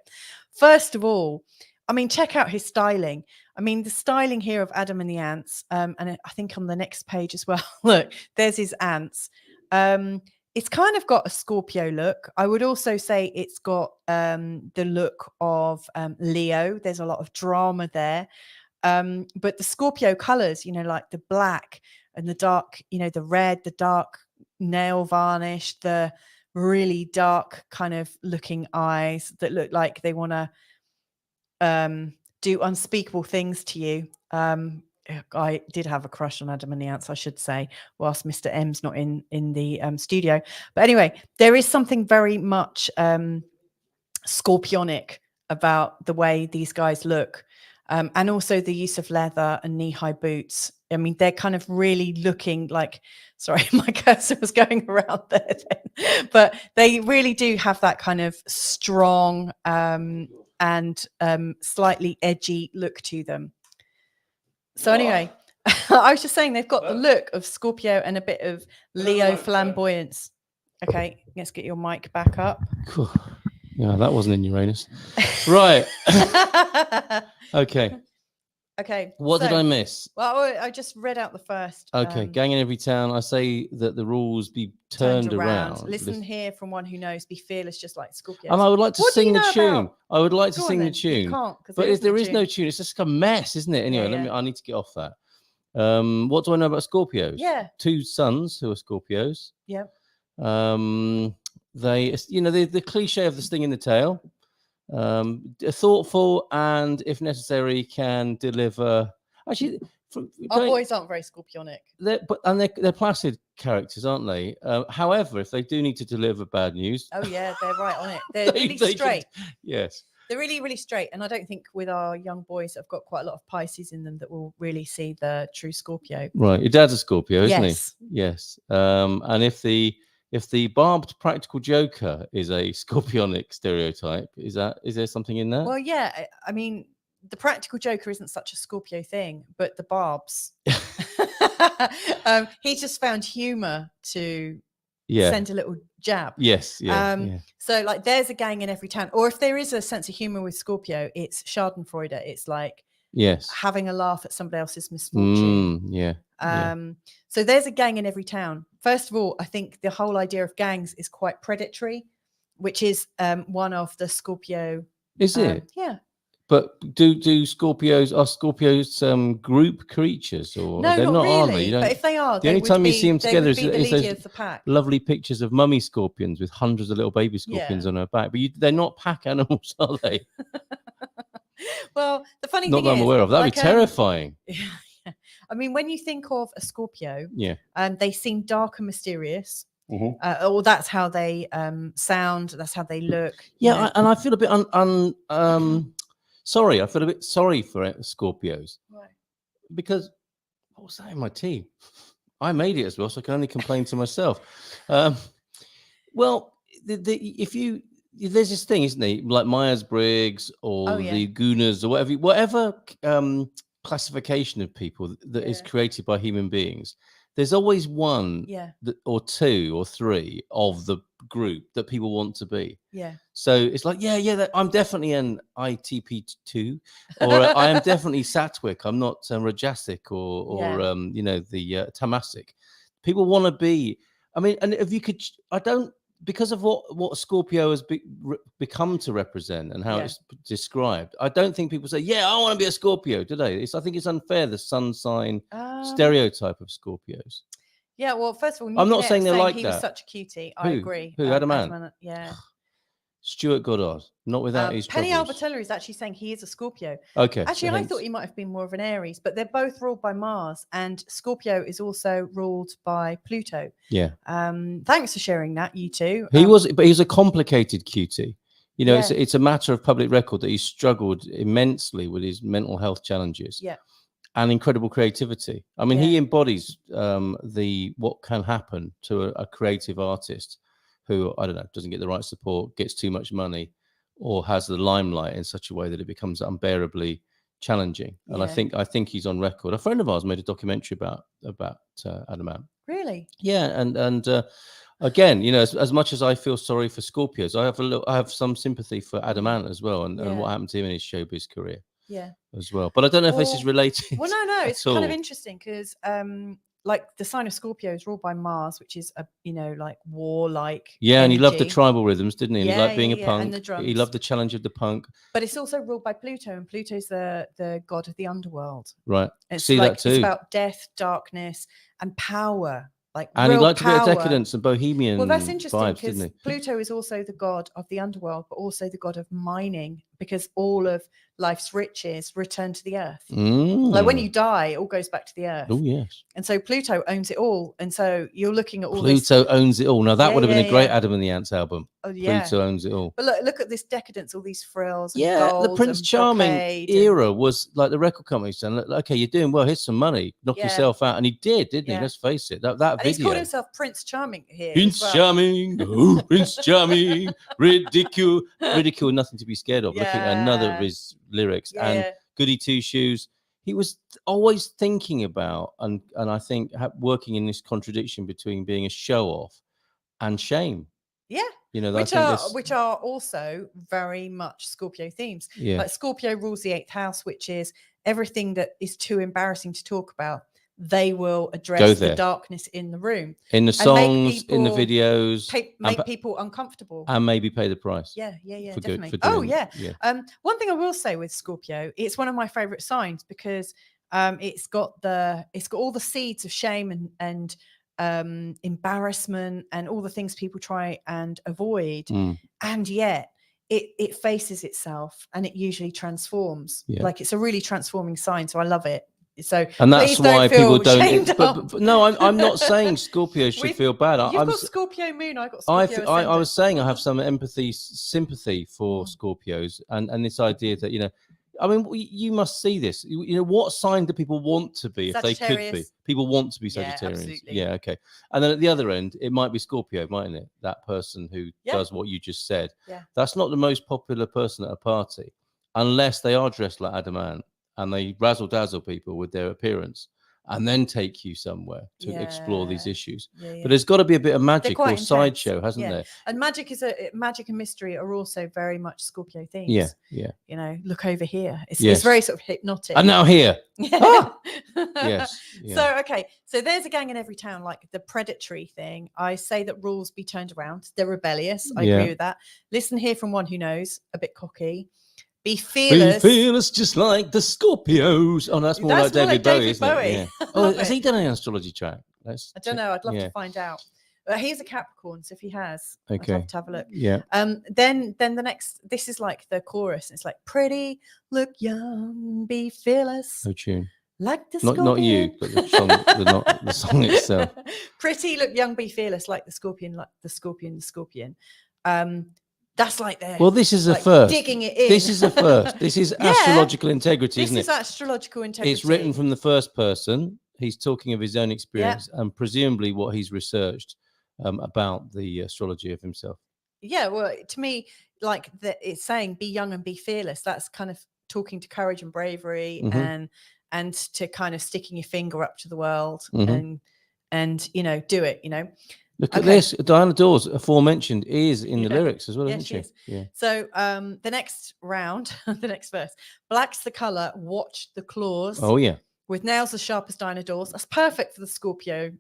First of all, I mean, check out his styling. I mean, the styling here of Adam and the Ants, and I think on the next page as well, look, there's his ants. It's kind of got a Scorpio look. I would also say it's got the look of Leo. There's a lot of drama there. But the Scorpio colors, like the black and the dark, the red, the dark nail varnish, the really dark kind of looking eyes that look like they want to do unspeakable things to you. I did have a crush on Adam and the Ants, I should say, whilst Mr. M's not in the studio. But anyway, there is something very much scorpionic about the way these guys look. And also the use of leather and knee-high boots. I mean, they're kind of really looking like, sorry, my cursor was going around there then. But they really do have that kind of strong and slightly edgy look to them. So anyway, I was just saying they've got the look of Scorpio and a bit of Leo flamboyance. Okay, let's get your mic back up. Cool. Yeah, that wasn't in Uranus. Right. Okay. Okay. What did I miss? Well, I just read out the first. Okay. Gang in every town. I say that the rules be turned around. Listen here from one who knows. Be fearless, just like Scorpio. And I would like to sing the tune. I would like to sing the tune. You can't, but there is no tune. It's just a mess, isn't it? Anyway, I need to get off that. What do I know about Scorpios? Yeah. 2 sons who are Scorpios. Yeah. They, the cliche of the sting in the tail. Thoughtful and, if necessary, can deliver. Actually, our boys aren't very Scorpionic. They're placid characters, aren't they? However, if they do need to deliver bad news, oh yeah, they're right on it. They're really straight. Yes, they're really, really straight. And I don't think with our young boys, have got quite a lot of Pisces in them that will really see the true Scorpio. Right, your dad's a Scorpio, isn't he? Yes. And if the barbed practical joker is a Scorpionic stereotype, is there something in that? Well, yeah. I mean, the practical joker isn't such a Scorpio thing, but the barbs. He just found humor to send a little jab. Yes. So like there's a gang in every town. Or if there is a sense of humor with Scorpio, it's Schadenfreude. It's like having a laugh at somebody else's misfortune. So there's a gang in every town. First of all, I think the whole idea of gangs is quite predatory, which is one of the Scorpio. Is it? Yeah. But are Scorpios group creatures, or no, they're not really. Are they? But if they are, the only time you see them together is those the pack. Lovely pictures of mummy scorpions with hundreds of little baby scorpions on her back. But they're not pack animals, are they? Well, the funny not thing that I'm is, aware of. That'd be terrifying. I mean, when you think of a Scorpio, they seem dark and mysterious. Mm-hmm. Or that's how they sound. That's how they look. Yeah, and I feel a bit sorry. I feel a bit sorry for Scorpios. Why? Because what was that in my tea? I made it as well, so I can only complain to myself. Well, there's this thing, isn't there? Like Myers-Briggs or the Gooners or whatever classification of people that is created by human beings. there's always one Yeah. or two or three of the group that people want to be. Yeah. So it's like, I'm definitely an ITP2, or I am definitely Satwick. I'm not Rajasic or the Tamasic. People want to be. I mean, and if you could, I don't, because of what Scorpio has become to represent and how it's described. I don't think people say, "Yeah, I want to be a Scorpio," do they? I think it's unfair, the sun sign stereotype of Scorpios. Yeah, well, first of all, I'm not saying they're like he that. was such a cutie. I agree. Who? Adamant? Yeah. Stuart Goddard, not without his Penny troubles. Albertella is actually saying he is a Scorpio. Okay. Actually, I thought he might have been more of an Aries, but they're both ruled by Mars, and Scorpio is also ruled by Pluto. Yeah. Thanks for sharing that, you two. He was a complicated cutie. It's a matter of public record that he struggled immensely with his mental health challenges. Yeah. And incredible creativity. I mean, he embodies what can happen to a creative artist who, I don't know, doesn't get the right support, gets too much money, or has the limelight in such a way that it becomes unbearably challenging. And I think he's on record. A friend of ours made a documentary about Adamant. Really? Yeah, and again, as much as I feel sorry for Scorpios, I have some sympathy for Adamant as well, and what happened to him in his showbiz career. Yeah. As well, but I don't know if this is related. Well, no, it's kind of interesting because, like the sign of Scorpio is ruled by Mars, which is like warlike. Yeah, and he loved the tribal rhythms, didn't he? And he liked being a punk. And the drums. He loved the challenge of the punk. But it's also ruled by Pluto, and Pluto's the god of the underworld. Right. It's that too. It's about death, darkness, and power. And he liked a bit of decadence and bohemian. Well, that's interesting because Pluto is also the god of the underworld, but also the god of mining, because all of life's riches return to the earth. Like when you die, it all goes back to the earth. Oh, yes. And so Pluto owns it all. And so you're looking at all Pluto owns it all. Now, that would have been a great Adam and the Ants album. Oh, yeah. Pluto owns it all. But look at this decadence, all these frills. And the Prince Charming era was like the record company saying, okay, you're doing well, here's some money, knock yourself out. And he did, didn't he? Let's face it. That and video. He's called himself Prince Charming here. Prince Charming, oh, Prince Charming, ridicule, nothing to be scared of. Looking at another of his lyrics. And Goody Two Shoes. He was always thinking about, and I think working in this contradiction between being a show off and shame. Yeah. Which are also very much Scorpio themes. Yeah. Like Scorpio rules the 8th house, which is everything that is too embarrassing to talk about. They will address the darkness in the room, in the songs, in the videos, make people uncomfortable, and maybe pay the price. Yeah, definitely. One thing I will say with Scorpio, it's one of my favorite signs because it's got all the seeds of shame and embarrassment and all the things people try and avoid, and yet it faces itself and it usually transforms. Like it's a really transforming sign, so I love it. So, and that's why people don't. But no, I'm not saying Scorpio should feel bad. You've got Scorpio moon. I got Scorpio. I was saying I have some sympathy for Scorpios, and this idea that I mean, you must see this. What sign do people want to be if they could be? People want to be Sagittarians. Yeah, okay. And then at the other end, it might be Scorpio, mightn't it? That person who does what you just said. Yeah. That's not the most popular person at a party, unless they are dressed like Adamant and they razzle dazzle people with their appearance, and then take you somewhere to explore these issues. But there's got to be a bit of magic or sideshow, hasn't there? And magic and mystery are also very much Scorpio themes. Yeah. Look over here. It's very sort of hypnotic. And now here. Yes. Yeah. So there's a gang in every town, like the predatory thing. I say that rules be turned around. They're rebellious. I agree with that. Listen here from one who knows, a bit cocky. Be fearless, just like the Scorpios. Oh, that's more like David Bowie, isn't it? Yeah. Oh, has he done an astrology track? I don't know. I'd love to find out. He's a Capricorn, so if he has, I'd love to have a look. Yeah. Then the next, this is like the chorus. It's like, pretty, look young, be fearless. No tune. Like the Scorpion. Not you, but the song, the song itself. Pretty, look young, be fearless, like the Scorpion, the Scorpion. That's like they're this is a first. Digging it in. This is a first. This is astrological integrity, isn't it? This is astrological integrity. It's written from the first person. He's talking of his own experience and presumably what he's researched about the astrology of himself. Yeah, well, to me, like it's saying, be young and be fearless. That's kind of talking to courage and bravery, and to kind of sticking your finger up to the world and do it. Look at this. Diana Dawes, aforementioned, is in the lyrics as well, Yeah, isn't she? is. Yeah. So the next round, the next verse, black's the color, watch the claws. Oh, yeah. With nails as sharp as Diana Dawes. That's perfect for the Scorpio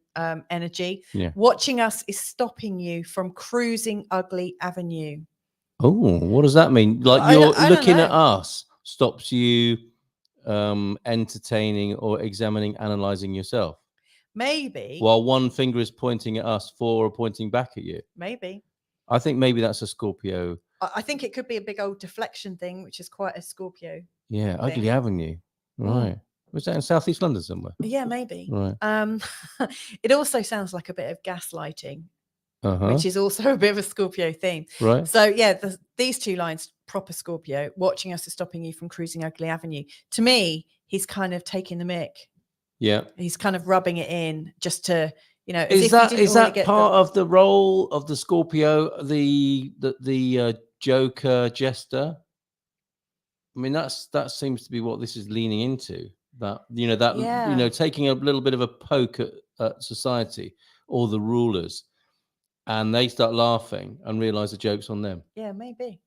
energy. Yeah. Watching us is stopping you from cruising ugly avenue. Oh, what does that mean? Like you're looking at us stops you entertaining or examining, analyzing yourself. Maybe. While one finger is pointing at us, four are pointing back at you. Maybe. I think maybe that's a Scorpio. I think it could be a big old deflection thing, which is quite a Scorpio. Yeah, ugly avenue. Right. Was that in Southeast London somewhere? Yeah, maybe. Right. It also sounds like a bit of gaslighting, which is also a bit of a Scorpio theme. Right. So yeah, these two lines, proper Scorpio, watching us is stopping you from cruising ugly avenue. To me, he's kind of taking the mick. Yeah. He's kind of rubbing it in just to, is that part of the role of the Scorpio, the Joker jester? I mean, that seems to be what this is leaning into. Taking a little bit of a poke at society or the rulers, and they start laughing and realize the joke's on them. Yeah, maybe.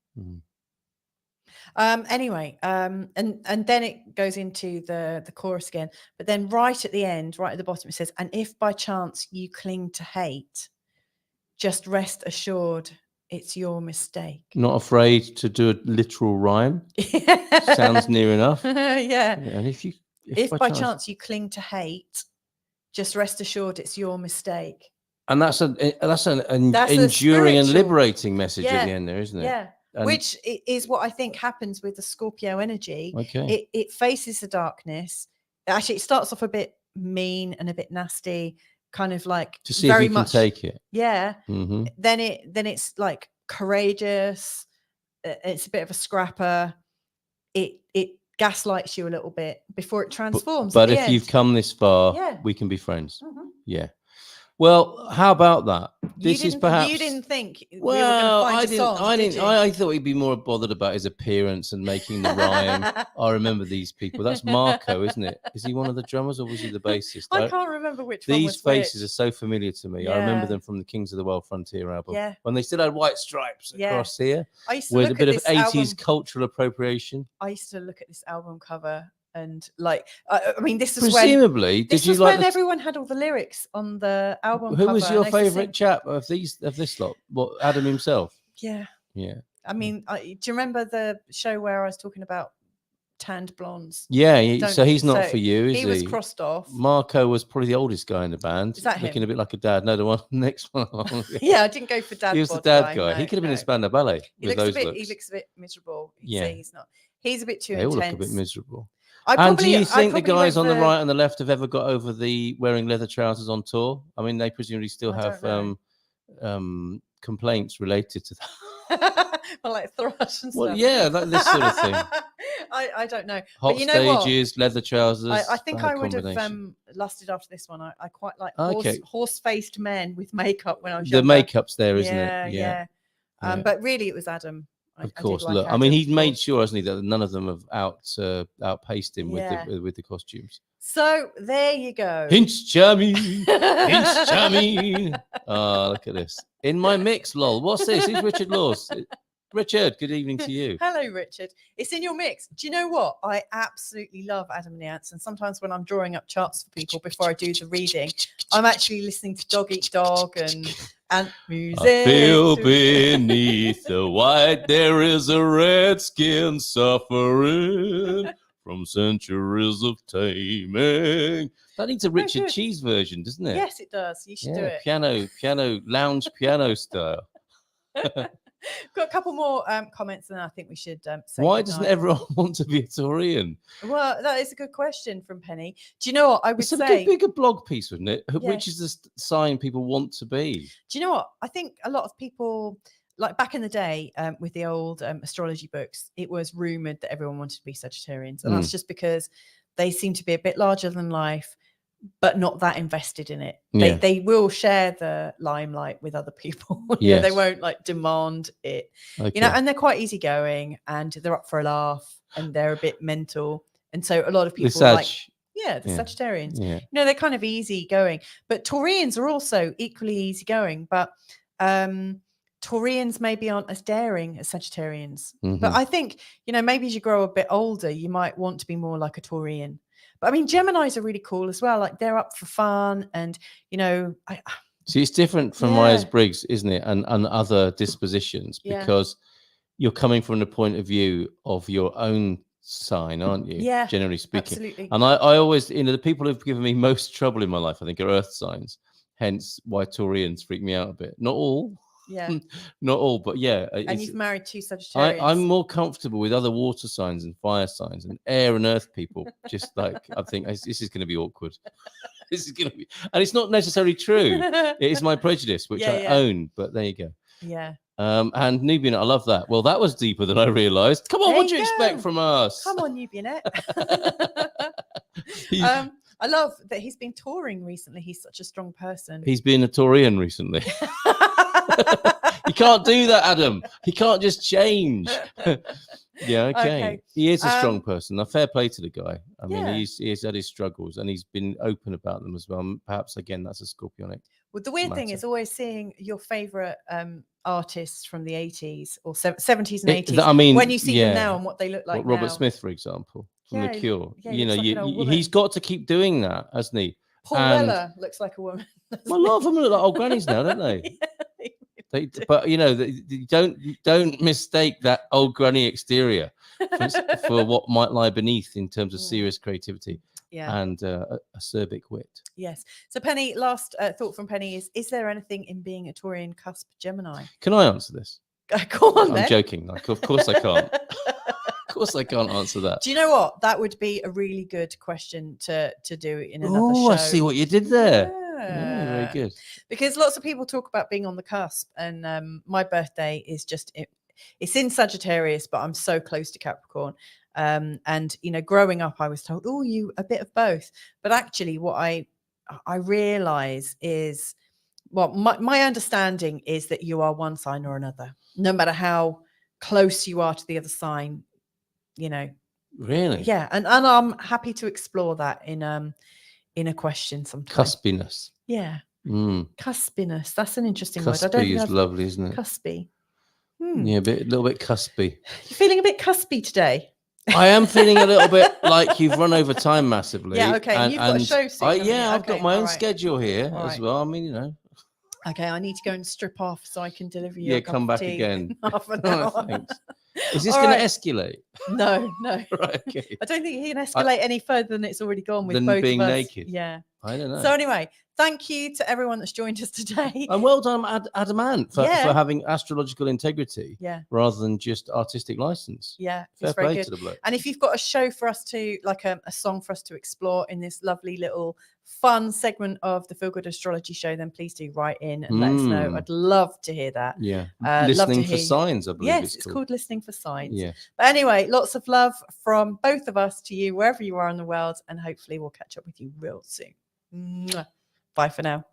Anyway, and then it goes into the chorus again, but then right at the end, right at the bottom, it says, and if by chance you cling to hate, just rest assured it's your mistake. Not afraid to do a literal rhyme. Sounds near enough. Yeah. And if by chance you cling to hate, just rest assured it's your mistake. And that's an enduring and liberating message at the end there, isn't it? Yeah. Which is what I think happens with the Scorpio energy. Okay. It faces the darkness. Actually, it starts off a bit mean and a bit nasty, kind of like to see very if you much, can take it. Yeah. Mm-hmm. Then it's like courageous. It's a bit of a scrapper. It gaslights you a little bit before it transforms. But if you've come this far, we can be friends. Mm-hmm. Yeah. Well, how about that? This is perhaps you didn't think. Well, we were find I didn't. I thought he'd be more bothered about his appearance and making the rhyme. I remember these people. That's Marco, isn't it? Is he one of the drummers or was he the bassist? I can't remember which. These faces are so familiar to me. Yeah. I remember them from the Kings of the Wild Frontier album. Yeah. When they still had white stripes across here. I used to with look a bit at of 80s cultural appropriation. I used to look at this album cover. And like, I mean, this is presumably. when everyone had all the lyrics on the album. Who was your favourite chap of this lot? What, Adam himself? Yeah. I mean, do you remember the show where I was talking about tanned blondes? Yeah. So he's not for you, is he? He was crossed off. Marco was probably the oldest guy in the band. Is that looking him? A bit like a dad? No, the one next one. Yeah, I didn't go for dad. He was the dad guy. He could have been in Spandau Ballet. He looks a bit miserable. He's not. He's a bit too intense. They all look a bit miserable. And do you think the guys on the right and the left have ever got over the wearing leather trousers on tour? I mean, they presumably still have complaints related to that. Well, like thrush and stuff. Well, yeah, this sort of thing. I don't know. Hot but you know stages, what? leather trousers. I think I would have lusted after this one. I quite like horse-faced men with makeup when I was younger. The makeup's there, isn't it? Yeah. But really, it was Adam. Of course, look. I mean, he's made sure, hasn't he, that none of them have outpaced him with the costumes. So there you go. Hinch Jammy, Hinch Jammy. Oh, look at this. In my mix, lol. What's this? Who's Richard Laws? Richard, good evening to you. Hello, Richard. It's in your mix. Do you know what? I absolutely love Adam and the Ants. And sometimes when I'm drawing up charts for people before I do the reading, I'm actually listening to Dog Eat Dog and music. I feel beneath the white there is a red skin suffering from centuries of taming. That needs a Richard Cheese version, doesn't it? Yes, it does. You should do it. Piano, lounge piano style. Got a couple more comments, and I think we should say why doesn't everyone want to be a Taurian? Well, that is a good question from Penny. Do you know what I would say? It's a bigger blog piece, wouldn't it? Yeah. Which is the sign people want to be. Do you know what? I think a lot of people, like back in the day with the old astrology books, it was rumoured that everyone wanted to be Sagittarians. And that's just because they seem to be a bit larger than life, but not that invested in it. They will share the limelight with other people. Yes. They won't like demand it. Okay. And they're quite easygoing and they're up for a laugh and they're a bit mental. And so a lot of people Yeah, the Sagittarians. Yeah. You know, they're kind of easy going, but Taurians are also equally easy going, but Taurians maybe aren't as daring as Sagittarians. But I think, you know, maybe as you grow a bit older, you might want to be more like a Taurian. But I mean, Geminis are really cool as well. Like they're up for fun, and you know, see, it's different from Myers-Briggs, isn't it, and other dispositions, because you're coming from the point of view of your own sign, aren't you? Yeah, generally speaking. Absolutely. And I always, you know, the people who've given me most trouble in my life, I think, are earth signs. Hence why Taurians freak me out a bit. Not all. Yeah. Not all, but yeah. And you've married 2 Sagittarians. I'm more comfortable with other water signs and fire signs and air and earth people. Just like, I think this is going to be awkward. This is going to be, and it's not necessarily true. It is my prejudice, which I own, but there you go. Yeah. And Nubian, I love that. Well, that was deeper than I realized. Come on, what do you expect from us? Come on, Nubian. I love that he's been touring recently. He's such a strong person. He's been a Taurian recently. You can't do that, Adam. He can't just change. Yeah, okay. He is a strong person. Now, fair play to the guy. I mean, he's had his struggles, and he's been open about them as well. Perhaps, again, that's a Scorpionic. Well, the weird thing is always seeing your favorite artists from the 80s or 70s and 80s. I mean, when you see them now and what they look like now. Robert Smith, for example, from The Cure. Yeah, you know, he's got to keep doing that, hasn't he? Paul Weller looks like a woman. Well, a lot of them look like old grannies now, don't they? But you know, don't mistake that old granny exterior for what might lie beneath in terms of serious creativity and acerbic wit. Yes. So Penny, last thought from Penny is there anything in being a Taurian cusp Gemini? Can I answer this? Go on, I'm joking. Like, of course I can't. Of course I can't answer that. Do you know what? That would be a really good question to do in another show. Oh, I see what you did there. Yeah, very good. Because lots of people talk about being on the cusp, and my birthday is just it's in Sagittarius, but I'm so close to Capricorn. And you know, growing up, I was told, "Oh, you a bit of both." But actually, what I realize is, well, my understanding is that you are one sign or another, no matter how close you are to the other sign. You know, really, yeah, and I'm happy to explore that in a question sometime. Cuspiness. Yeah. Cuspiness. That's an interesting word. Cuspy is lovely, isn't it? Cuspy. Yeah, a little bit cuspy. You're feeling a bit cuspy today. I am feeling a little bit like you've run over time massively. Yeah, okay. And you've got a show soon. I've got my own schedule here as well. I mean, you know. Okay, I need to go and strip off so I can deliver you. Come back again. Half an hour. Thanks. Is this going to escalate? No. Right, okay. I don't think he can escalate any further than it's already gone with both being of us. naked. Yeah. I don't know. So anyway, thank you to everyone that's joined us today. And well done, Adamant, for having astrological integrity rather than just artistic license. Yeah, fair play to the bloke. And if you've got a show for us to, like a song for us to explore in this lovely little fun segment of the Feel Good Astrology Show, then please do write in and let us know. I'd love to hear that. Yeah. Listening for Signs, I believe. Yes, it's called Listening for Signs. Yeah. But anyway, lots of love from both of us to you, wherever you are in the world. And hopefully we'll catch up with you real soon. Bye for now.